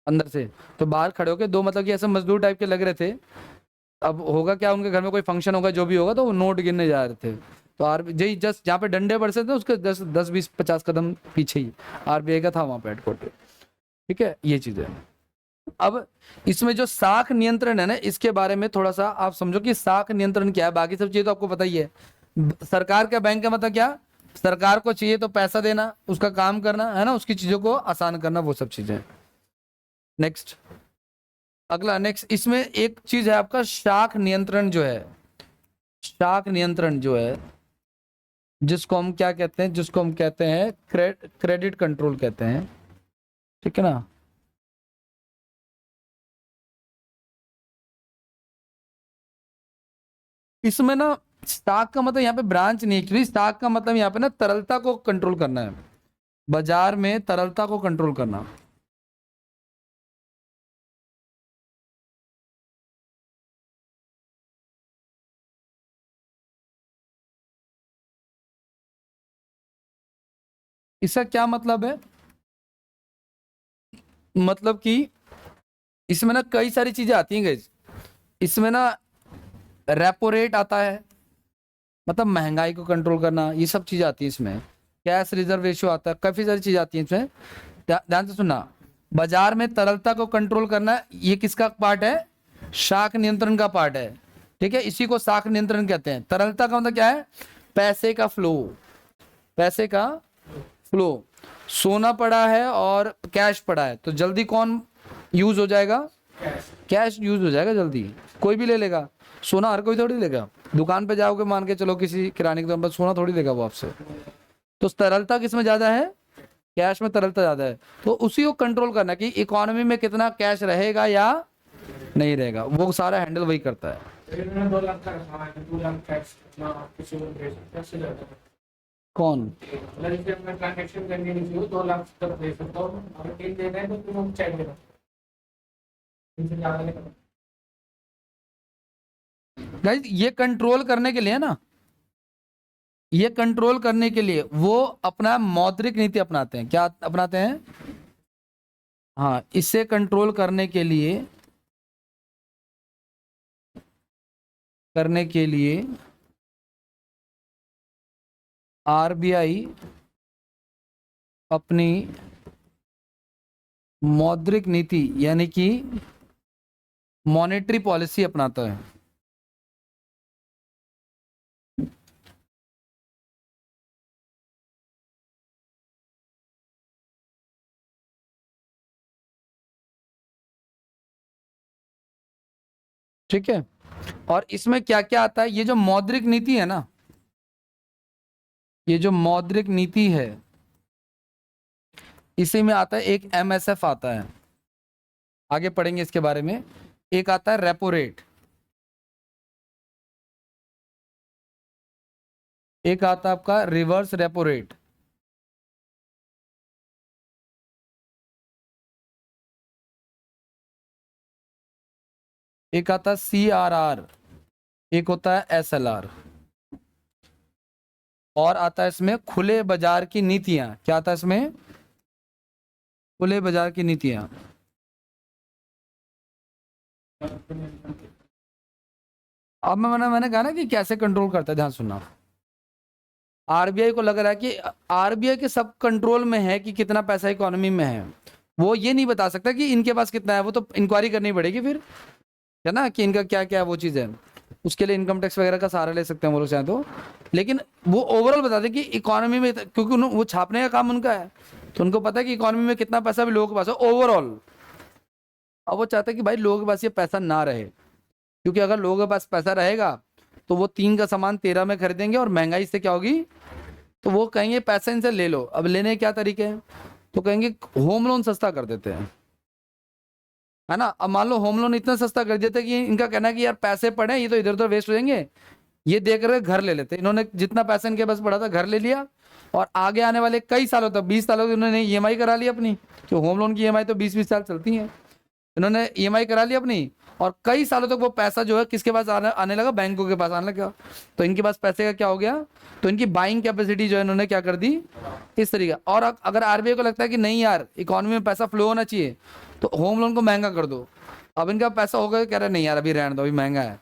अंदर से, तो बाहर खड़े होके दो, मतलब कि ऐसे मजदूर टाइप के लग रहे थे। अब होगा क्या, उनके घर में कोई फंक्शन होगा, जो भी होगा, तो वो नोट गिनने जा रहे थे। तो आरबीआई जस्ट जहाँ पे डंडे बरसे थे उसके 10 20 50 कदम पीछे ही आरबीआई का था वहाँ पे हेडक्वार्टर। ठीक है, ये चीज है। अब इसमें जो साख नियंत्रण है ना, इसके बारे में थोड़ा सा आप समझो कि साख नियंत्रण क्या है, बाकी सब चीजें तो आपको पता ही है। सरकार का बैंक का मतलब क्या, सरकार को चाहिए तो पैसा देना, उसका काम करना है ना, उसकी चीजों को आसान करना, वो सब चीजें। नेक्स्ट, अगला नेक्स्ट, इसमें एक चीज है आपका शाख नियंत्रण जो है, शाख नियंत्रण जो है, जिसको हम क्या कहते हैं, जिसको हम कहते हैं क्रेडिट कंट्रोल कहते हैं। ठीक है ना, इसमें ना स्टॉक का मतलब यहाँ पे ब्रांच नहीं, एक्चुअली स्टॉक का मतलब यहाँ पे ना तरलता को कंट्रोल करना है, बाजार में तरलता को कंट्रोल करना। इसका क्या मतलब है, मतलब कि इसमें ना कई सारी चीजें आती हैं गाइस। इसमें ना रेपो रेट आता है, मतलब महंगाई को कंट्रोल करना, ये सब चीजें आती है इसमें। कैश रिजर्व रेशियो आता है, काफी सारी चीजें आती हैं इसमें। ध्यान से सुनना, बाजार में तरलता को कंट्रोल करना, ये किसका पार्ट है, शाख नियंत्रण का पार्ट है। ठीक है, इसी को शाख नियंत्रण कहते हैं। तरलता का मतलब क्या है, पैसे का फ्लो, पैसे का फ्लो। सोना पड़ा है और कैश पड़ा है, तो जल्दी कौन यूज हो जाएगा, कैश यूज हो जाएगा जल्दी, कोई भी ले लेगा। सोना हर कोई थोड़ी लेगा, दुकान पे जाओगे मान के चलो किसी किराने की दुकान पर, सोना थोड़ी लेगा वो आपसे। तो तरलता किसमें ज्यादा है, कैश में तरलता ज्यादा है। तो उसी को कंट्रोल करना कि इकोनॉमी में कितना कैश रहेगा या नहीं रहेगा, वो सारा हैंडल वही करता है। 2 लाख का रखा है, 2 लाख टैक्स ना किसी को दे सकते, ऐसे जाता है। कौन, मतलब जैसे मैं ट्रांजैक्शन करनी नहीं चाहिए, 2 लाख तक दे सकता हूँ, अगर 3 देना है तो तुम चेक देना, इनसे ज्यादा नहीं करना। गाइस ये कंट्रोल करने के लिए ना, ये कंट्रोल करने के लिए वो अपना मौद्रिक नीति अपनाते हैं। क्या अपनाते हैं, हाँ, इसे कंट्रोल करने के लिए, करने के लिए आरबीआई अपनी मौद्रिक नीति यानी कि मॉनेटरी पॉलिसी अपनाता है। ठीक है, और इसमें क्या क्या आता है, ये जो मौद्रिक नीति है ना, ये जो मौद्रिक नीति है, इसी में आता है एक एमएसएफ आता है, आगे पढ़ेंगे इसके बारे में। एक आता है रेपो रेट, एक आता है आपका रिवर्स रेपो रेट, एक आता है सीआरआर, एक होता है एसएलआर, और आता है इसमें खुले बाजार की नीतियां। क्या आता है इसमें, खुले बाजार की नीतियां। अब मैंने कहा ना कि कैसे कंट्रोल करता है, ध्यान सुनना। आरबीआई को लग रहा है कि आरबीआई के सब कंट्रोल में है कि कितना पैसा इकोनॉमी में है, वो ये नहीं बता सकता कि इनके पास कितना है, वो तो इंक्वायरी करनी पड़ेगी फिर, है ना, कि इनका क्या क्या है वो चीज़ है। उसके लिए इनकम टैक्स वगैरह का सहारा ले सकते हैं वो लोग चाहे तो, लेकिन वो ओवरऑल बता दें कि इकोनॉमी में, क्योंकि वो छापने का काम उनका है, तो उनको पता है कि इकोनॉमी में कितना पैसा भी लोगों के पास है ओवरऑल। अब वो चाहते हैं कि भाई लोगों के पास ये पैसा ना रहे, क्योंकि अगर लोगों के पास पैसा रहेगा तो वो 3 का सामान 13 में खरीदेंगे, और महंगाई से क्या होगी, तो वो कहेंगे पैसे इनसे ले लो। अब लेने के क्या तरीके हैं, तो कहेंगे होम लोन सस्ता कर देते हैं, है ना। अब मान लो होम लोन इतना सस्ता कर देते हैं कि इनका कहना है कि यार पैसे पड़े ये तो इधर उधर वेस्ट हो जाएंगे, ये दे कर घर ले लेते। इन्होंने जितना पैसा इनके पास पड़ा था घर ले लिया, और आगे आने वाले कई सालों तक 20 सालों तक इन्होंने ईएमआई करा ली अपनी, तो होम लोन की ईएमआई तो 20-20 साल चलती है। इन्होंने ईएमआई करा ली अपनी, और कई सालों तक वो पैसा जो है किसके पास आने लगा, बैंकों के पास आने लगा। तो इनके पास पैसे का क्या हो गया, तो इनकी बाइंग कैपेसिटी जो है इन्होंने क्या कर दी इस तरीके। और अगर आरबीआई को लगता है कि नहीं यार इकोनॉमी में पैसा फ्लो होना चाहिए, तो होम लोन को महंगा कर दो। अब इनका पैसा होगा, कह रहे नहीं यार अभी रहने दो, अभी महंगा है,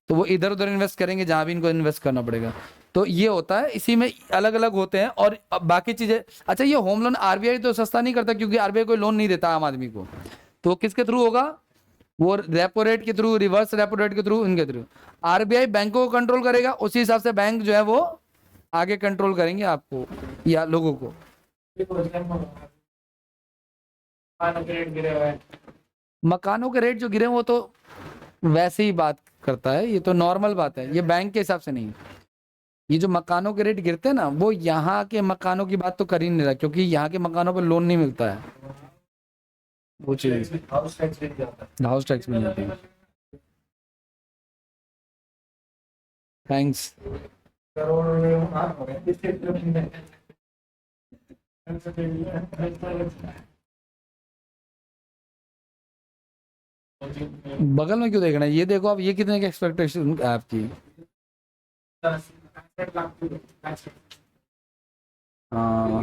तो वो इधर उधर इन्वेस्ट करेंगे जहां भी इनको इन्वेस्ट करना पड़ेगा। तो ये होता है, इसी में अलग अलग होते हैं। और बाकी चीजें, अच्छा ये होम लोन आरबीआई तो सस्ता नहीं करता, क्योंकि आरबीआई कोई लोन नहीं देता आम आदमी को, तो किसके थ्रू होगा, वो रेपो रेट के थ्रू, रिवर्स रेपो रेट के थ्रू, इनके थ्रू। आरबीआई बैंकों को कंट्रोल करेगा, उसी हिसाब से बैंक जो है वो आगे कंट्रोल करेंगे आपको या लोगों को। मकानों के रेट जो गिरे वो तो वैसे ही बात करता है, ये तो नॉर्मल बात है, ये बैंक के हिसाब से नहीं। ये जो मकानों के रेट गिरते हैं ना, वो यहाँ के मकानों की बात तो कर ही नहीं रहा, क्योंकि यहाँ के मकानों पर लोन नहीं मिलता है, वो चीज हाउस टैक्स मिल जाता है। थैंक्स। बगल में क्यों देखना है, ये देखो आप, ये कितने की एक्सपेक्टेशन है आपकी। हाँ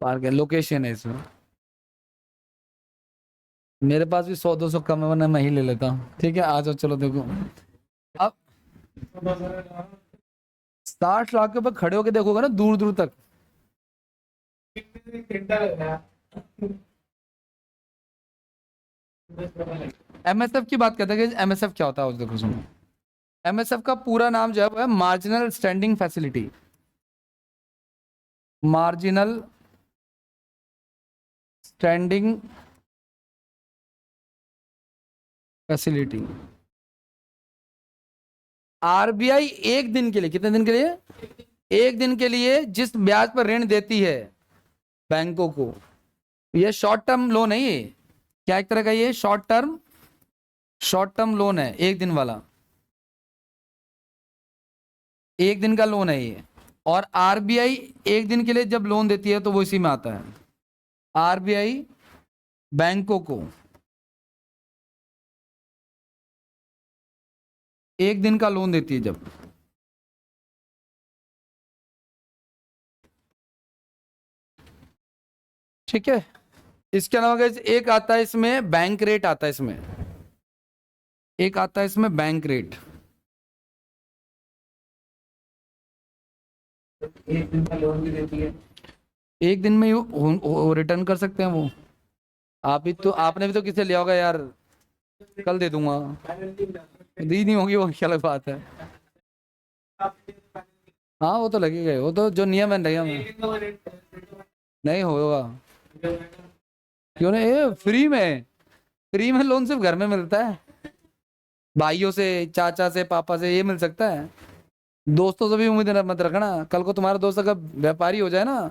पार्क है, लोकेशन है इसमें। मेरे पास भी 100-200 कम है, वरना मैं ही ले लेता हूँ। ठीक है आ जाओ, चलो देखो। अब 60 लाख के ऊपर खड़े होके देखोगे ना दूर दूर तक, एमएसएफ की बात करते हैं कि एमएसएफ क्या होता है, देखो सुनो। एमएसएफ का पूरा नाम जो है वो है marginal standing facility. Marginal standing facility. RBI एक दिन के लिए, कितने दिन के लिए, एक दिन के लिए जिस ब्याज पर ऋण देती है बैंकों को, ये शॉर्ट टर्म लोन है। ये क्या एक तरह का, ये शॉर्ट टर्म लोन है, एक दिन वाला, एक दिन का लोन है ये। और आरबीआई एक दिन के लिए जब लोन देती है तो वो इसी में आता है। आरबीआई बैंकों को एक दिन का लोन देती है जब, ठीक है। इसके अलावा guys, एक आता है इसमें बैंक रेट, आता है इसमें एक आता है इसमें बैंक रेट। एक दिन का लोन भी देती है, एक दिन में रिटर्न कर सकते हैं वो। आप भी तो, आपने भी तो किसे लिया होगा यार, कल दे दूंगा, दी नहीं होगी वो क्या अलग बात है। हाँ वो तो लगेगा ही, वो तो जो नियम है नियम है, नहीं होगा क्यों नहीं, ये फ्री में लोन सिर्फ घर में मिलता है, भाइयों से, चाचा से, पापा से ये मिल सकता है। दोस्तों से भी उम्मीद मत रखना, कल को तुम्हारा दोस्त अगर व्यापारी हो जाए ना,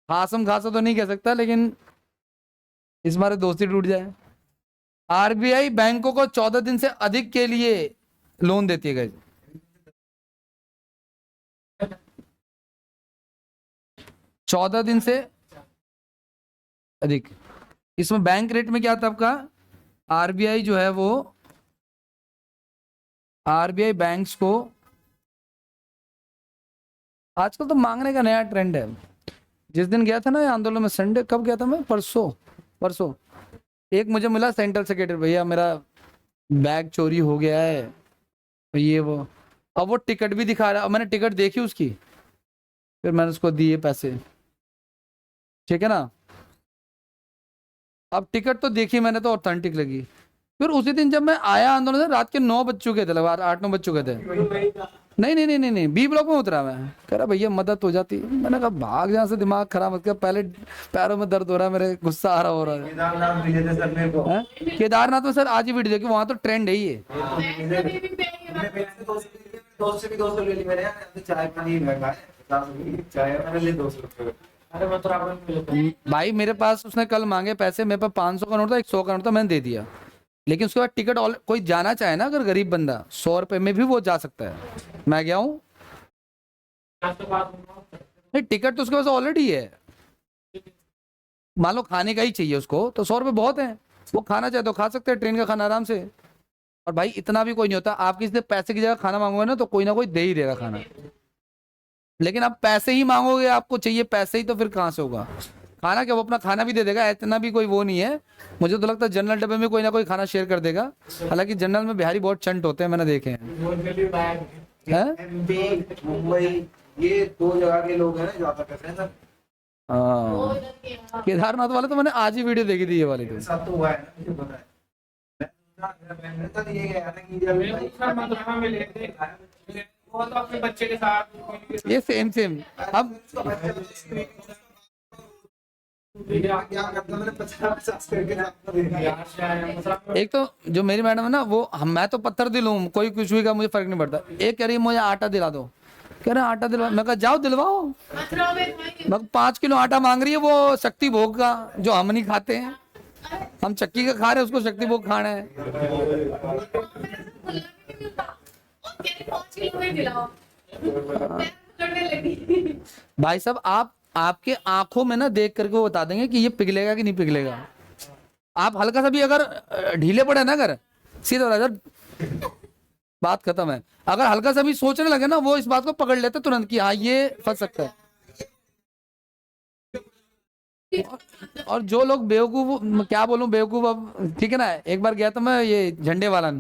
खासम खासा तो नहीं कह सकता, लेकिन इस बार दोस्ती टूट जाए। आरबीआई बैंकों को 14 दिन से अधिक के लिए लोन देती है गाइस, 14 दिन से अधिक। इसमें बैंक रेट में क्या था आपका, आरबीआई जो है वो, आरबीआई बैंक्स को आजकल तो मांगने का नया ट्रेंड है। जिस दिन गया था ना ये आंदोलन में, संडे, कब गया था मैं, परसों एक मुझे मिला सेंट्रल सेक्रेटरी, भैया मेरा बैग चोरी हो गया है, ये वो। अब वो टिकट भी दिखा रहा है, मैंने टिकट देखी उसकी, फिर मैंने उसको दिए पैसे, ठीक है ना। अब टिकट तो देखी मैंने तो ऑथेंटिक लगी, फिर उसी दिन जब मैं आया आंदोलन से, रात के 9 बज चुके थे, लगभग 8-9 बज चुके थे। नहीं, बी ब्लॉक में उतरा मैं। कह रहा भैया मदद हो जाती। मैंने कहा भाग जहाँ से, दिमाग खराब मत कर, पहले पैरों में दर्द हो रहा है मेरे, गुस्सा आ रहा हो रहा है। केदारनाथ भेजे थे सर मेरे को। हैं? केदारनाथ में सर आज ही वीडियो देखी, वहां तो ट्रेंड है ये। अपने पेट से 200 से भी 200 ले ली मैंने यार। अभी चाय पानी महंगा है, 50 रुपए की चाय है, मैंने ले 200 रुपए। अरे मैं तो रावण में लेता हूँ। भाई मेरे पास उसने कल मांगे पैसे, मेरे पास 500 का नोट था, 100 का नोट था, मैंने दे दिया। लेकिन उसके बाद टिकट कोई जाना चाहे ना, अगर गरीब बंदा 100 रुपए में भी वो जा सकता है। मैं गया हूँ, आज तो बात हुआ। नहीं टिकट तो उसके पास ऑलरेडी है। मान लो खाने का ही चाहिए उसको, तो 100 रुपए बहुत है। वो खाना चाहे तो खा सकते हैं, ट्रेन का खाना आराम से। और भाई इतना भी कोई नहीं होता, आप किसी से पैसे की जगह खाना मांगोगे ना, तो कोई ना कोई दे ही देगा खाना। लेकिन आप पैसे ही मांगोगे, आपको चाहिए पैसे ही, तो फिर कहाँ से होगा खाना? क्या वो अपना खाना भी दे देगा? इतना भी कोई वो नहीं है। मुझे तो लगता है जनरल डब्बे में कोई ना कोई खाना शेयर कर देगा। हालांकि जनरल में बिहारी बहुत चंट होते हैं, मैंने देखे हैं। वो जल्दी लाया हैं? एमपी, मुंबई, ये 2 जगह के लोग हैं ना ज्यादा करते हैं सर। हाँ, केदारनाथ वाले तो मैंने आज ही वीडियो देखी थी, ये वाली तो। मेरे साथ तो हुआ है ना, मुझे पता है। मैंने तो ये गया ना कि जब मेरे को सर मथुरा में लेते वो तो अपने बच्चे के साथ। ये सेम अब क्या करता, मैंने 50 करके आपको दे दिया। बिहार से आए हैं, मथुरा में। एक तो जो मेरी मैडम है ना, वो मैं तो पत्थर दिल हूँ, कोई कुछ भी का मुझे फर्क नहीं पड़ता। एक कह रही है मुझे आटा दिला दो, कह रहे आटा दिलवा। मैं कहा जाओ दिलवाओ। मैं 5 किलो आटा मांग रही है, वो शक्ति भोग का, जो हम नहीं खाते हैं। हम चक्की का खा रहे हैं, उसको शक्ति भोग खाना है। भाई साहब आपके आंखों में ना देख करके वो बता देंगे कि ये पिघलेगा कि नहीं पिघलेगा। आप हल्का सा भी अगर ढीले पड़े ना, अगर सीधा बता सर बात खत्म है। अगर हल्का सा भी सोचने लगे ना, वो इस बात को पकड़ लेते तुरंत कि हाँ ये फंस सकता है। और जो लोग बेवकूफ, क्या बोलूं बेवकूफ, अब ठीक है ना। एक बार गया था मैं ये झंडे वाला,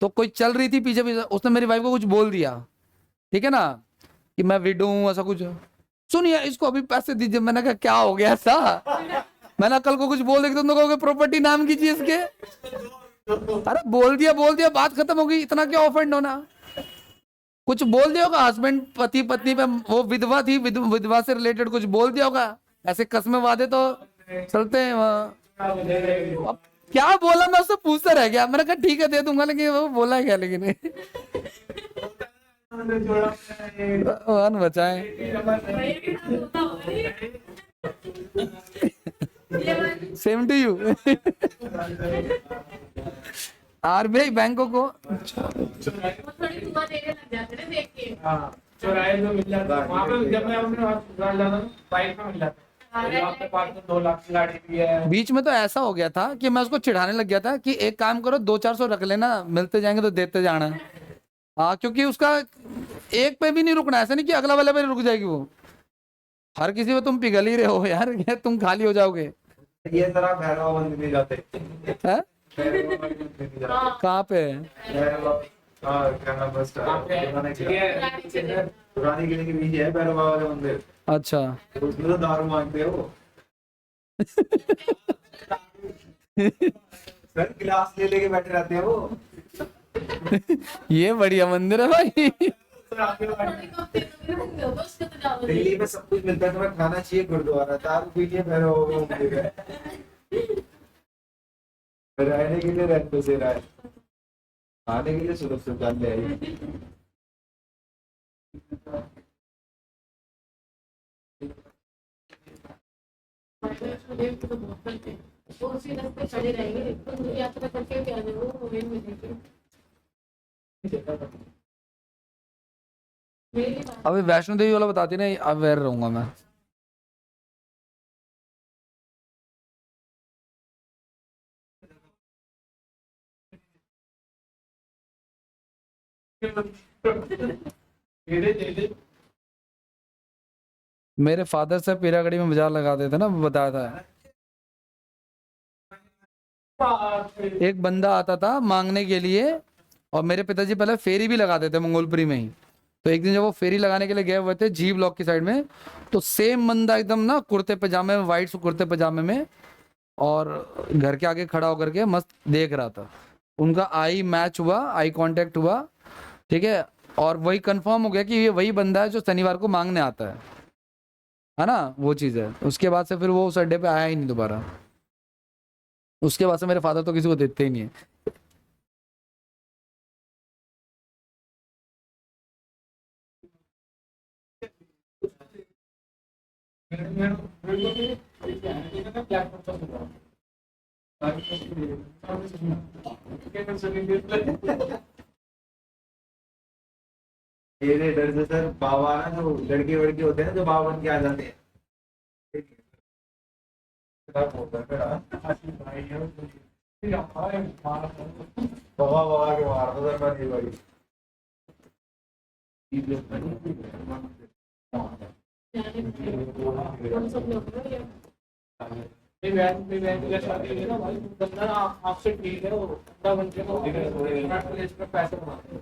तो कोई चल रही थी पीछे पीछे, उसने मेरी वाइफ को कुछ बोल दिया, ठीक है ना, कि मैं विडो हूँ ऐसा कुछ। सुनिए इसको अभी पैसे दीजिए। मैंने कहा क्या हो गया ऐसा? मैंने कल को कुछ बोल देगा, तुम तो कहोगे प्रॉपर्टी नाम कीजिए इसके। अरे बोल दिया, बात खत्म हो गई, इतना क्या ऑफेंड होना? कुछ बोल दिया होगा, हस्बैंड पति पत्नी पे, वो विधवा थी, विधवा से रिलेटेड कुछ बोल दिया होगा। ऐसे कसमें वादे तो चलते हैं वहाँ। अब क्या बोला, मैं उससे पूछता रह गया। मैंने कहा ठीक है दे दूंगा, लेकिन वो बोला है क्या? लेकिन भगवान बचाए। Same to you. आरबीआई बैंकों को हाँ, चौराहे पे मिल जाता है। वहाँ पे जब मैं अपने घर जाता हूँ, बाइक में मिल जाता है। आपके पास तो 2 लाख की गाड़ी भी है। बीच में तो ऐसा हो गया था कि मैं उसको चिढ़ाने लग गया था कि एक काम करो 200-400 रख लेना, मिलते जाएंगे तो देते जाना। हाँ, क्योंकि उसका एक पे भी नहीं रुकना, ऐसा नहीं कि अगला वाले पे रुक जाएगी वो। हर किसी पे तुम पिघल ही रहे हो यार, तुम खाली हो जाओगे। ये तरह भैरवा मंदिर में जाते हैं? भैरवा मंदिर में जाते कहाँ पे है? भैरवा, हाँ क्या नाम है उसका, पुरानी किले के पीछे है भैरवा वाला मंदिर। अच्छा। तो उसमें तो दारू मांगते हो सर, गिलास ले लेके बैठे रहते हैं वो। ये बढ़िया मंदिर है भाई। दिल्ली में सब कुछ मिलता है, तुम्हें खाना चाहिए गुरुद्वारा, दारू पीजिए भैरवा वाला मंदिर है। रहने के लिए रेंट पे से रहा है, खाने के लिए सुरक्षित जान ले आई। अभी वैष्णो देवी वाला बताती नहीं, अब अवेयर रहूंगा मैं। मेरे फादर से पीरागढ़ी में बाजार लगाते थे ना, बताया था। एक बंदा आता था मांगने के लिए, और मेरे पिताजी पहले फेरी भी लगाते थे मंगोलपुरी में ही। तो एक दिन जब वो फेरी लगाने के लिए गए हुए थे जी ब्लॉक की साइड में, तो सेम बंदा एकदम ना कुर्ते पजामे में, व्हाइट कुर्ते पजामे में, और घर के आगे खड़ा होकर के मस्त देख रहा था। उनका आई मैच हुआ, आई कांटेक्ट हुआ, ठीक है, और वही कंफर्म हो गया कि ये वही बंदा है जो शनिवार को मांगने आता है ना, वो चीज़ है। उसके बाद से फिर वो उस अड्डे पे आया ही नहीं दोबारा। उसके बाद से मेरे फादर तो किसी को देते ही नहीं है। मेरे डर से सर बाबा ना, जो लड़के वड़के होते हैं ना, जो बाबा बन के आ जाते हैं, बाबा बाबा के मार दो सर, मैं नहीं भाई। आपसे ठीक है, वो बंदा बन के पैसे बनाते हैं।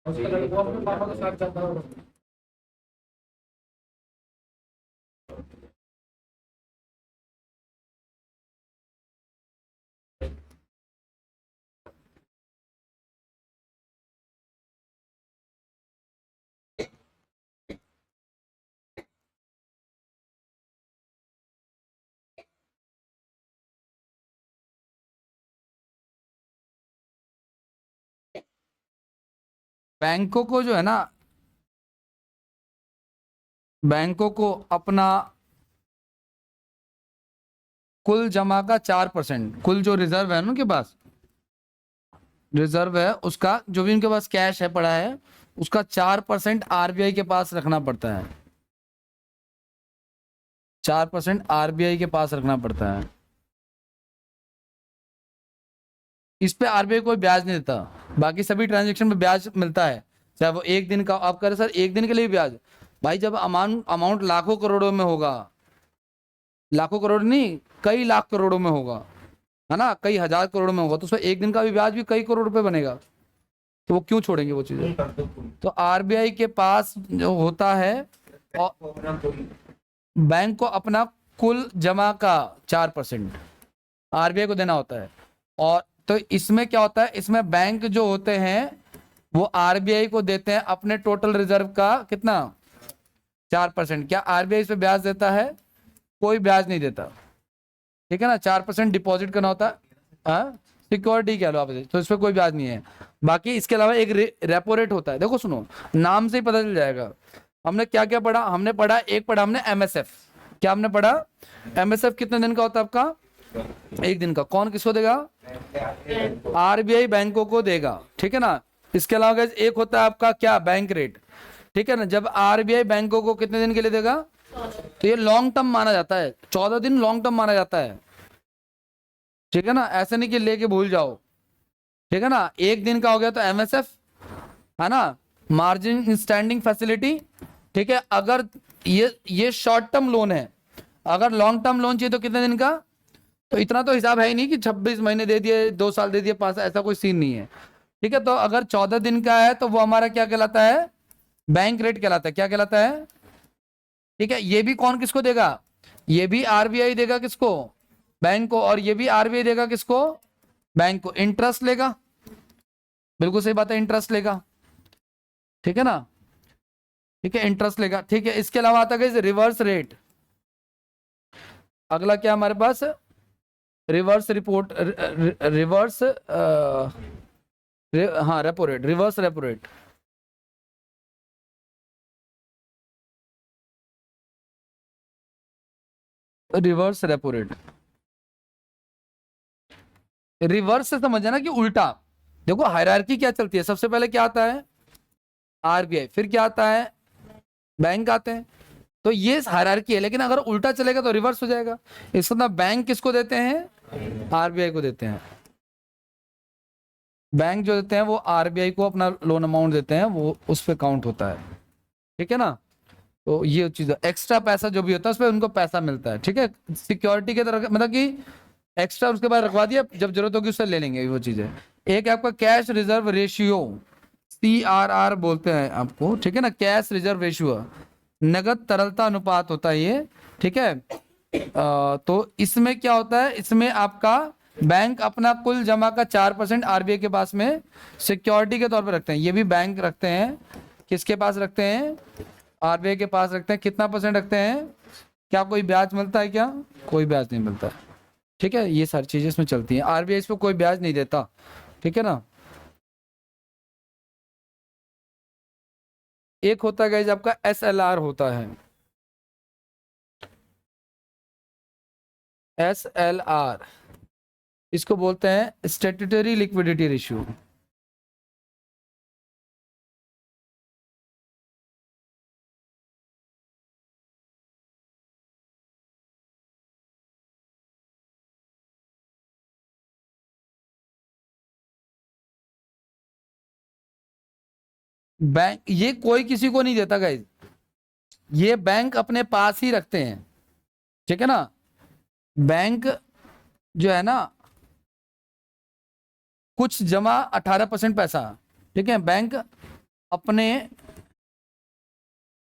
उसका लड़का अपने पापा के साथ जाता है। बैंकों को जो है ना, बैंकों को अपना कुल जमा का 4%, कुल जो रिजर्व है ना उनके पास, रिजर्व है उसका, जो भी उनके पास कैश है पड़ा है, उसका 4% आरबीआई के पास रखना पड़ता है। 4% आरबीआई के पास रखना पड़ता है। इस पे आरबीआई कोई ब्याज नहीं देता, बाकी सभी ट्रांजेक्शन पे ब्याज मिलता है, चाहे वो एक दिन का आप करें सर, एक दिन के लिए ब्याज। भाई जब अमाउंट लाखों करोड़ों में होगा, लाखों करोड़ नहीं, कई लाख करोड़ों में होगा, है ना, कई हजार करोड़ में होगा, तो उसमें एक दिन का भी ब्याज भी कई करोड़ रुपए बनेगा, तो वो क्यों छोड़ेंगे वो चीजें। तो आरबीआई के पास जो होता है, और बैंक को अपना कुल जमा का 4% आरबीआई को देना होता है। और तो इसमें क्या होता है, इसमें बैंक जो होते हैं वो आरबीआई को देते हैं अपने टोटल रिजर्व का कितना, 4%। क्या आरबीआई इस पे ब्याज देता है? कोई ब्याज नहीं देता, ठीक है ना। 4% डिपॉजिट करना होता है, सिक्योरिटी कह लो आप, तो इस पर कोई ब्याज नहीं है। बाकी इसके अलावा एक रेपो रेट होता है, देखो सुनो, नाम से ही पता चल जाएगा। हमने क्या क्या पढ़ा, हमने पढ़ा, एक पढ़ा हमने एमएसएफ। क्या हमने पढ़ा? एमएसएफ कितने दिन का होता है आपका? एक दिन का। कौन किसको देगा? आरबीआई बैंकों को देगा, ठीक है ना। इसके अलावा एक होता है आपका क्या, बैंक रेट, ठीक है ना। जब आरबीआई बैंकों को कितने दिन के लिए देगा, तो ये लॉन्ग टर्म माना जाता है, 14 दिन लॉन्ग टर्म माना जाता है, ठीक है ना। ऐसे नहीं कि लेके भूल जाओ, ठीक है ना। एक दिन का हो गया तो एमएसएफ, है ना, मार्जिन स्टैंडिंग फैसिलिटी, ठीक है। अगर ये शॉर्ट टर्म लोन है, अगर लॉन्ग टर्म लोन चाहिए तो कितने दिन का, तो इतना तो हिसाब है ही नहीं कि 26 महीने दे दिए, 2 साल दे दिए, 5, ऐसा कोई सीन नहीं है, ठीक है। तो अगर 14 दिन का है तो वो हमारा क्या कहलाता है, बैंक रेट कहलाता है। क्या कहलाता है, ठीक है। ये भी कौन किसको देगा, ये भी आरबीआई देगा किसको, बैंक को, और ये भी आरबीआई देगा किसको, बैंक को। इंटरेस्ट लेगा, बिल्कुल सही बात है, इंटरेस्ट लेगा, ठीक है ना, ठीक है, इंटरेस्ट लेगा, ठीक है। इसके अलावा आता है रिवर्स रेट। अगला क्या हमारे पास, रिवर्स रिपोर्ट, रिवर्स हाँ repo rate, reverse repo rate. Reverse repo rate, reverse से समझना ना कि उल्टा। देखो हायरार्की क्या चलती है, सबसे पहले क्या आता है, आरबीआई, फिर क्या आता है, बैंक आते हैं, तो ये हायरार्की है। लेकिन अगर उल्टा चलेगा तो रिवर्स हो जाएगा। इसका मतलब बैंक किसको देते हैं, आरबीआई को देते हैं। बैंक जो देते हैं वो आरबीआई को अपना लोन अमाउंट देते हैं, वो उस पर काउंट होता है, ठीक है ना। तो ये चीज, एक्स्ट्रा पैसा जो भी होता है उस पर उनको पैसा मिलता है, ठीक है, सिक्योरिटी के तरह, मतलब कि एक्स्ट्रा उसके बाद रखवा दिया, जब जरूरत होगी उससे ले लेंगे, वो चीज है। एक आपका कैश रिजर्व रेशियो, CRR बोलते हैं आपको, ठीक है ना, कैश रिजर्व रेशियो, नगद तरलता अनुपात होता है ये, ठीक है। तो इसमें क्या होता है, इसमें आपका बैंक अपना कुल जमा का 4% RBI के पास में सिक्योरिटी के तौर पर रखते हैं। ये भी बैंक रखते हैं, किसके पास रखते हैं, RBI के पास रखते हैं। कितना % रखते हैं, क्या कोई ब्याज मिलता है, क्या कोई ब्याज नहीं मिलता, ठीक है। ये सारी चीजें इसमें चलती हैं, RBI इस पर कोई ब्याज नहीं देता, ठीक है ना। एक होता है गाइस आपका SLR होता है, SLR इसको बोलते हैं स्टैट्यूटरी लिक्विडिटी रेशियो। बैंक ये कोई किसी को नहीं देता गाइस, ये बैंक अपने पास ही रखते हैं, ठीक है ना। बैंक जो है ना, कुछ जमा 18% पैसा, ठीक है। बैंक अपने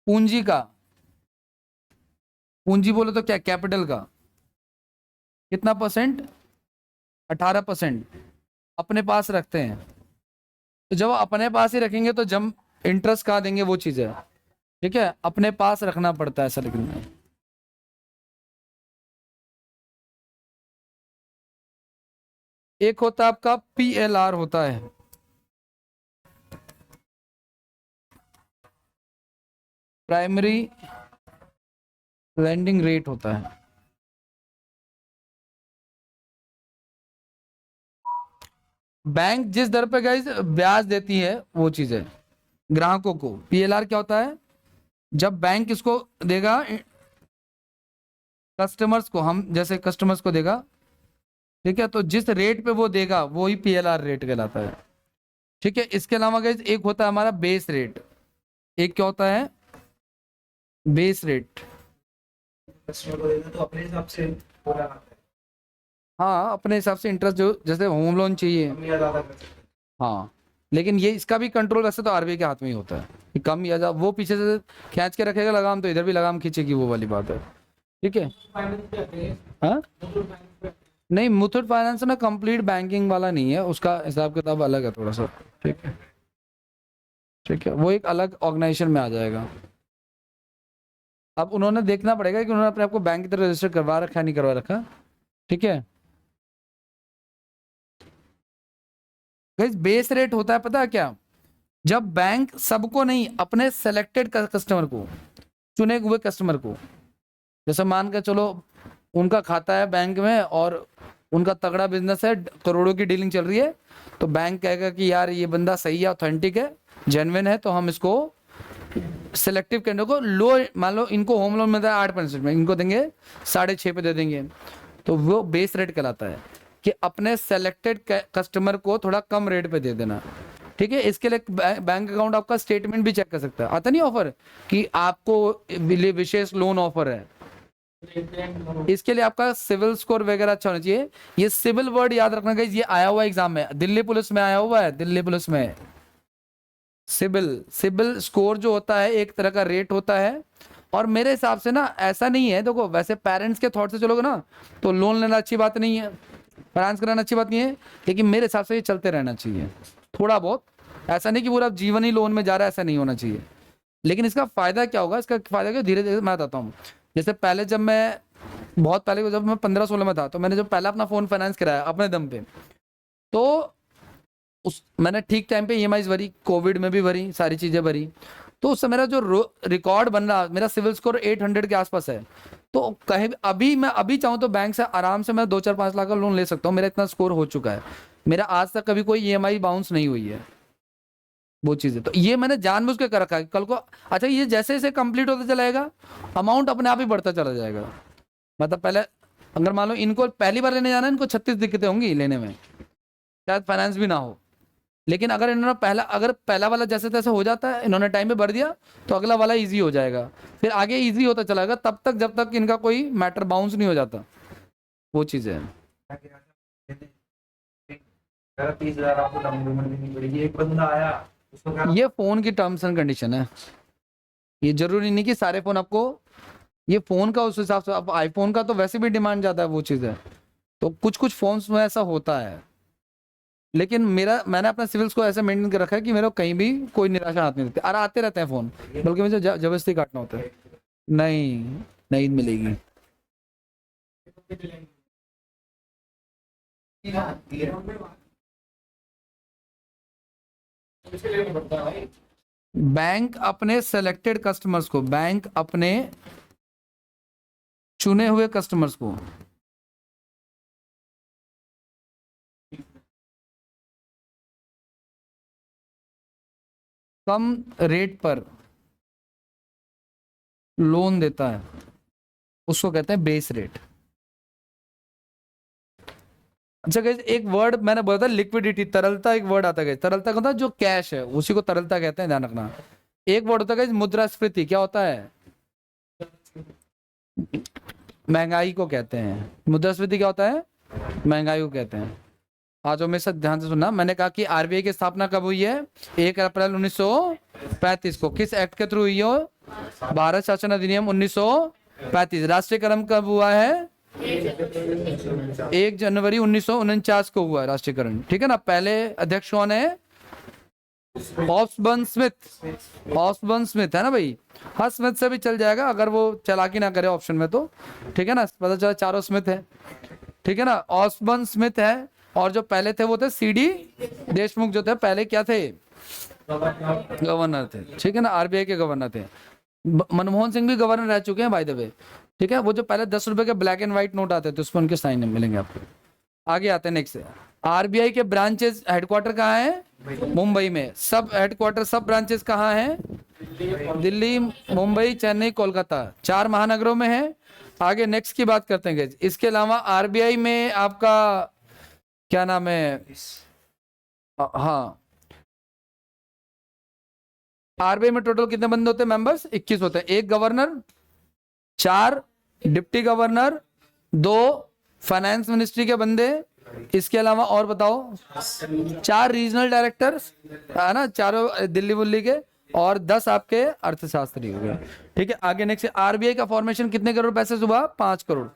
पूंजी का, पूंजी बोले तो क्या, कैपिटल का कितना %, 18% अपने पास रखते हैं। तो जब अपने पास ही रखेंगे तो जब इंटरेस्ट कहाँ देंगे, वो चीज है, ठीक है। अपने पास रखना पड़ता है ऐसा लिखना है। एक होता है आपका PLR होता है, प्राइमरी लेंडिंग रेट होता है। बैंक जिस दर पे गाइस ब्याज देती है वो चीज है ग्राहकों को। PLR क्या होता है, जब बैंक इसको देगा कस्टमर्स को, हम जैसे कस्टमर्स को देगा, ठीक है, तो जिस रेट पे वो देगा वो ही PLR रेट कहलाता है, ठीक है। इसके अलावा गाइस एक होता है हमारा बेस रेट, एक क्या होता है, बेस रेट। कस्टमर को देना तो अपने हिसाब से हो रहा है, हाँ, अपने हिसाब से इंटरेस्ट जो, जैसे होम लोन चाहिए, कम या ज्यादा कर सकते हैं। हाँ, लेकिन ये इसका भी कंट्रोल वैसे तो RBI के हाथ में ही होता है कि कम या ज्यादा, वो पीछे से खींच के रखेगा लगाम तो इधर भी लगाम खींचेगी, वो वाली बात है, ठीक है। हाँ, नहीं, मुथूट फाइनेंस ना कंप्लीट बैंकिंग वाला नहीं है, उसका हिसाब किताब अलग है थोड़ा सा, ठीक है, ठीक है, वो एक अलग ऑर्गेनाइजेशन में आ जाएगा। अब उन्होंने देखना पड़ेगा कि उन्होंने अपने आप को बैंक की तरह रजिस्टर करवा रखा है नहीं करवा रखा, ठीक है। बेस रेट होता है पता है क्या, जब बैंक सबको नहीं, अपने सेलेक्टेड कस्टमर को, चुने हुए कस्टमर को, जैसे मान के चलो उनका खाता है बैंक में और उनका तगड़ा बिजनेस है, करोड़ों की डीलिंग चल रही है, तो बैंक कहेगा कि यार ये बंदा सही है, ऑथेंटिक है, जेन्युइन है, तो हम इसको सिलेक्टिव करने को लो, मान लो इनको होम लोन मिलता है 8% में, इनको देंगे 6.5 पे दे देंगे, तो वो बेस रेट कहलाता है कि अपने सेलेक्टेड कस्टमर को थोड़ा कम रेट पे दे देना, ठीक है। इसके लिए बैंक अकाउंट आपका स्टेटमेंट भी चेक कर सकता है, आता नहीं ऑफर कि आपको विशेष लोन ऑफर है, इसके लिए आपका सिविल स्कोर वगैरह अच्छा होना चाहिए। ये सिविल वर्ड याद रखना गाइस, ये आया हुआ एग्जाम में, दिल्ली पुलिस में आया हुआ है, दिल्ली पुलिस में सिविल स्कोर जो होता है एक तरह का रेट होता है। और मेरे हिसाब से ना ऐसा नहीं है, देखो वैसे पेरेंट्स के थॉट से चलोगे ना तो लोन लेना अच्छी बात नहीं है, फाइनेंस कराना अच्छी बात नहीं है, लेकिन मेरे हिसाब से ये चलते रहना चाहिए थोड़ा बहुत, ऐसा नहीं कि पूरा जीवन ही लोन में जा रहा है, ऐसा नहीं होना चाहिए। लेकिन इसका फायदा क्या होगा, इसका फायदा क्या, धीरे धीरे मैं बताता हूँ। जैसे पहले जब मैं, बहुत पहले जब मैं 15-16 में था, तो मैंने जब पहला अपना फोन फाइनेंस कराया अपने दम पे, तो मैंने ठीक टाइम पे EMI भरी, कोविड में भी भरी, सारी चीजें भरी, तो उससे मेरा जो रिकॉर्ड बन रहा, मेरा सिविल स्कोर 800 के आसपास है, तो कहीं अभी मैं अभी चाहूँ तो बैंक से आराम से मैं 2-4-5 लाख का लोन ले सकता हूँ, मेरा इतना स्कोर हो चुका है, मेरा आज तक कभी कोई EMI बाउंस नहीं हुई है, वो चीजें। तो ये मैंने जानबूझ के कर रखा है, कल को अच्छा ये जैसे जैसे कंप्लीट होता चलाएगा अमाउंट अपने आप ही बढ़ता चला जाएगा। मतलब पहले अगर मान लो इनको पहली बार लेने जाना है, इनको 36 दिक्कतें होंगी लेने में, शायद फाइनेंस भी ना हो, लेकिन अगर इन्होंने पहला वाला जैसे तैसे हो जाता है, इन्होंने टाइम पे भर दिया, तो अगला वाला इजी हो जाएगा, फिर आगे इजी होता चलाएगा तब तक जब तक इनका कोई मैटर बाउंस नहीं हो जाता, वो चीज़ है। 30,000 आपको डाउन पेमेंट देनी पड़ेगी। एक बंदा आया उसको क्या ये फोन की टर्म्स एंड कंडीशन है, ये जरूरी नहीं कि सारे फोन आपको, ये फोन का उस हिसाब से, अब आईफोन का तो वैसे भी डिमांड ज्यादा है, वो चीज है, तो कुछ कुछ फोन्स में ऐसा होता है। लेकिन मैंने अपना सिविल्स को ऐसे मेंटेन कर रखा है कि मेरे को कहीं भी कोई निराशा हाथ नहीं देती, अरे आते रहते हैं फोन, बल्कि मुझे जबरदस्ती काटना होता है। नहीं, नहीं मिलेगी। इसलिए नहीं पड़ता भाई। बैंक अपने सेलेक्टेड कस्टमर्स को, बैंक अपने चुने हुए कस्टमर्स को कम रेट पर लोन देता है, उसको कहते हैं बेस रेट। अच्छा गाइस, एक वर्ड मैंने बोला था लिक्विडिटी, तरलता एक वर्ड आता है। तरलता का होता है जो कैश है, उसी को तरलता कहते हैं, ध्यान रखना। एक वर्ड होता है मुद्रास्फीति, क्या होता है? महंगाई को कहते हैं। मुद्रास्फीति क्या होता है? महंगाई को कहते हैं। आज हमेशा ध्यान से सुनना, मैंने कहा कि आरबीआई की स्थापना कब हुई है? 1 अप्रैल 1935 को। किस एक्ट के थ्रू हुई हो? भारत शासन अधिनियम 1935। राष्ट्रीयकरण कब हुआ है? 1 जनवरी 1949 को हुआ है राष्ट्रीयकरण, ठीक है ना। पहले अध्यक्ष कौन है? ऑस्बर्न स्मिथ। ऑस्बर्न स्मिथ है ना भाई। हाँ, स्मिथ से भी चल जाएगा अगर वो चालाकी ना करे ऑप्शन में तो, ठीक है ना। पता चला चारों स्मिथ है, ठीक है ना। ऑस्बर्न स्मिथ है, और जो पहले थे वो थे सीडी देशमुख, जो थे पहले क्या थे? गवर्नर थे, ठीक है ना, आरबीआई के गवर्नर थे। मनमोहन सिंह भी गवर्नर रह चुके हैं बाय द वे, ठीक है। वो जो पहले 10 रुपए के ब्लैक एंड व्हाइट नोट आते थे, उस पर उनके साइन मिलेंगे आपको। आगे आते हैं नेक्स्ट। आरबीआई के ब्रांचेस, हेडक्वार्टर कहाँ है? मुंबई में। सब हेडक्वार्टर, सब ब्रांचेस कहाँ है? दिल्ली, मुंबई, चेन्नई, कोलकाता, 4 महानगरों में है। आगे नेक्स्ट की बात करते हैं। इसके अलावा आरबीआई में आपका क्या नाम है? हाँ, आरबीआई में टोटल कितने बंदे होते हैं? मेंबर्स 21 होते हैं। 1 governor, 4 deputy governor, 2 finance ministry के बंदे, इसके अलावा और बताओ 4 रीजनल डायरेक्टर्स है ना, चारों दिल्ली बुल्ली के, और 10 आपके अर्थशास्त्री हो गए, ठीक है। आगे नेक्स्ट, आरबीआई का फॉर्मेशन कितने करोड़ पैसे से हुआ? 5 करोड़,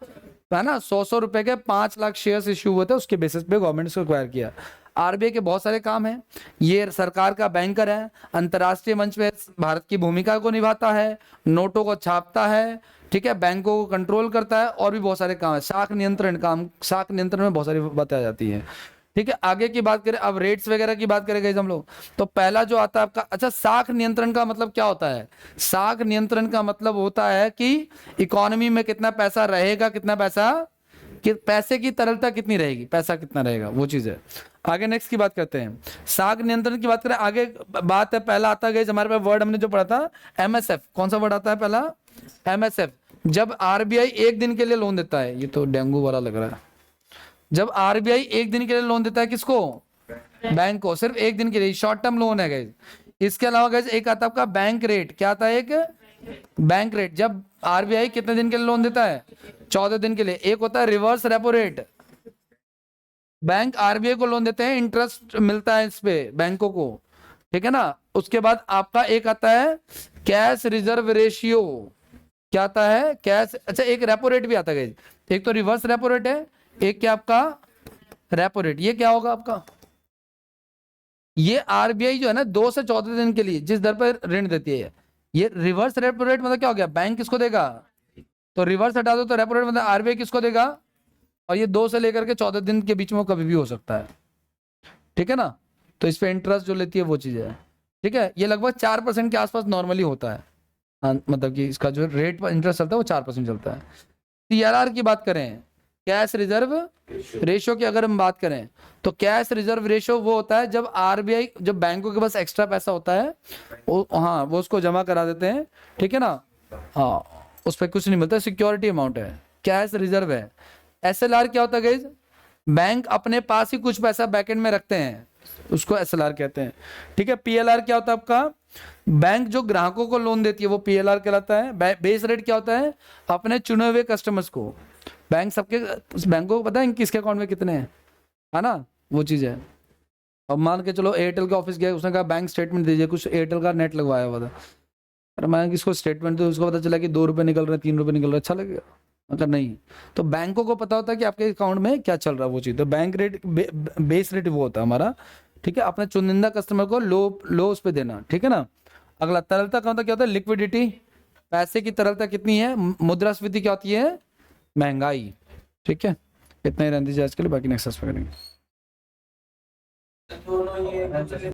है ना। 100 रुपए के 5 लाख शेयर्स इश्यू हुए थे, उसके बेसिस पे गवर्नमेंट को एक्वायर किया। आरबीआई के बहुत सारे काम हैं। ये सरकार का बैंकर है, अंतर्राष्ट्रीय मंच पे भारत की भूमिका को निभाता है, नोटों को छापता है, ठीक है, बैंकों को कंट्रोल करता है, और भी बहुत सारे काम है। शाख नियंत्रण काम, शाख नियंत्रण में बहुत सारी बातें आ जाती है, ठीक है। आगे की बात करें, अब रेट्स वगैरह की बात करेंगे हम लोग, तो पहला जो आता है आपका, अच्छा, शाख नियंत्रण का मतलब क्या होता है? शाख नियंत्रण का मतलब होता है कि इकोनॉमी में कितना पैसा रहेगा, कितना पैसा, कि पैसे की तरलता कितनी रहेगी, पैसा कितना रहेगा, वो चीज है। आगे नेक्स्ट की बात करते हैं। शाख नियंत्रण की बात करें, आगे बात है, पहला आता है हमारे पास वर्ड हमने जो पढ़ा था, एमएसएफ। कौन सा वर्ड आता है पहला? एमएसएफ। जब आरबीआई 1 दिन के लिए लोन देता है, ये तो डेंगू वाला लग रहा है। जब आरबीआई 1 दिन के लिए लोन देता है, किसको? बैंक को, सिर्फ 1 दिन के लिए, शॉर्ट टर्म लोन है गाइज। इसके अलावा गाइज एक आता है आपका बैंक रेट। क्या आता है? एक बैंक रेट। जब आरबीआई कितने दिन के लिए लोन देता है? 14 दिन के लिए। एक होता है reverse repo rate. Bank RBI को लोन देते हैं, इंटरेस्ट मिलता है इस पे बैंकों को, ठीक है ना। उसके बाद आपका एक आता है कैश रिजर्व रेशियो। क्या आता है? कैश, अच्छा, एक रेपो रेट भी आता है। एक तो रिवर्स रेपो रेट है, एक क्या आपका रेपो रेट। ये क्या होगा आपका? ये आरबीआई जो है ना 2 से 14 दिन के लिए जिस दर पर ऋण देती है, ये रिवर्स रेपो रेट मतलब क्या हो गया? बैंक किसको देगा? तो रिवर्स हटा दो तो रेपो रेट मतलब आरबीआई किसको देगा? और ये 2 से लेकर के 14 दिन के बीच में कभी भी हो सकता है, ठीक है ना। तो इस पे इंटरेस्ट जो लेती है वो चीज है, ठीक है। ये लगभग 4% के आसपास नॉर्मली होता है। हाँ, मतलब कि इसका जो रेट पर इंटरेस्ट चलता है वो 4% चलता है। सीआरआर की बात करें, कैश रिजर्व रेशियो की अगर हम बात करें, तो कैश रिजर्व रेशियो वो होता है जब आरबीआई, जब बैंकों के पास एक्स्ट्रा पैसा होता है वो, हाँ, वो उसको जमा करा देते हैं, ठीक है ना। हाँ, उस पर कुछ नहीं मिलता, सिक्योरिटी अमाउंट है, कैश रिजर्व है। एसएलआर क्या होता है गाइस? बैंक अपने पास ही कुछ पैसा बैकएंड में रखते हैं, उसको एसएलआर कहते हैं, ठीक है। पीएलआर क्या होता है आपका? बैंक जो ग्राहकों को लोन देती है वो पीएलआर कहलाता है। बेस रेट क्या होता है? अपने चुने हुए कस्टमर्स को, बैंक सबके, बैंकों को पता है किसके अकाउंट में कितने हैं, है ना, वो चीज है। अब मान के चलो एयरटेल के ऑफिस गए, उसने कहा बैंक स्टेटमेंट दीजिए, कुछ एयरटेल का नेट लगवाया हुआ था, अरे मैं किसको स्टेटमेंट दूं, उसको पता चला कि 2 रुपये निकल रहे हैं, 3 रुपये निकल रहे हैं, अच्छा लगेगा? अगर नहीं, तो बैंकों को पता होता है कि आपके अकाउंट में क्या चल रहा है वो चीज़, तो बैंक रेट बेस रेट वो होता है हमारा, ठीक है? अपने चुनिंदा कस्टमर को लो उस पर देना, ठीक है ना? अगला तरलता का मतलब क्या होता है? लिक्विडिटी, पैसे की तरलता कितनी है? मुद्रास्फीति क्या होती है? महंगाई, ठीक है? इतना ही रहने दीजिए आज के लिए, बाकी नेक्स्ट क्लास में करेंगे। दोनों ये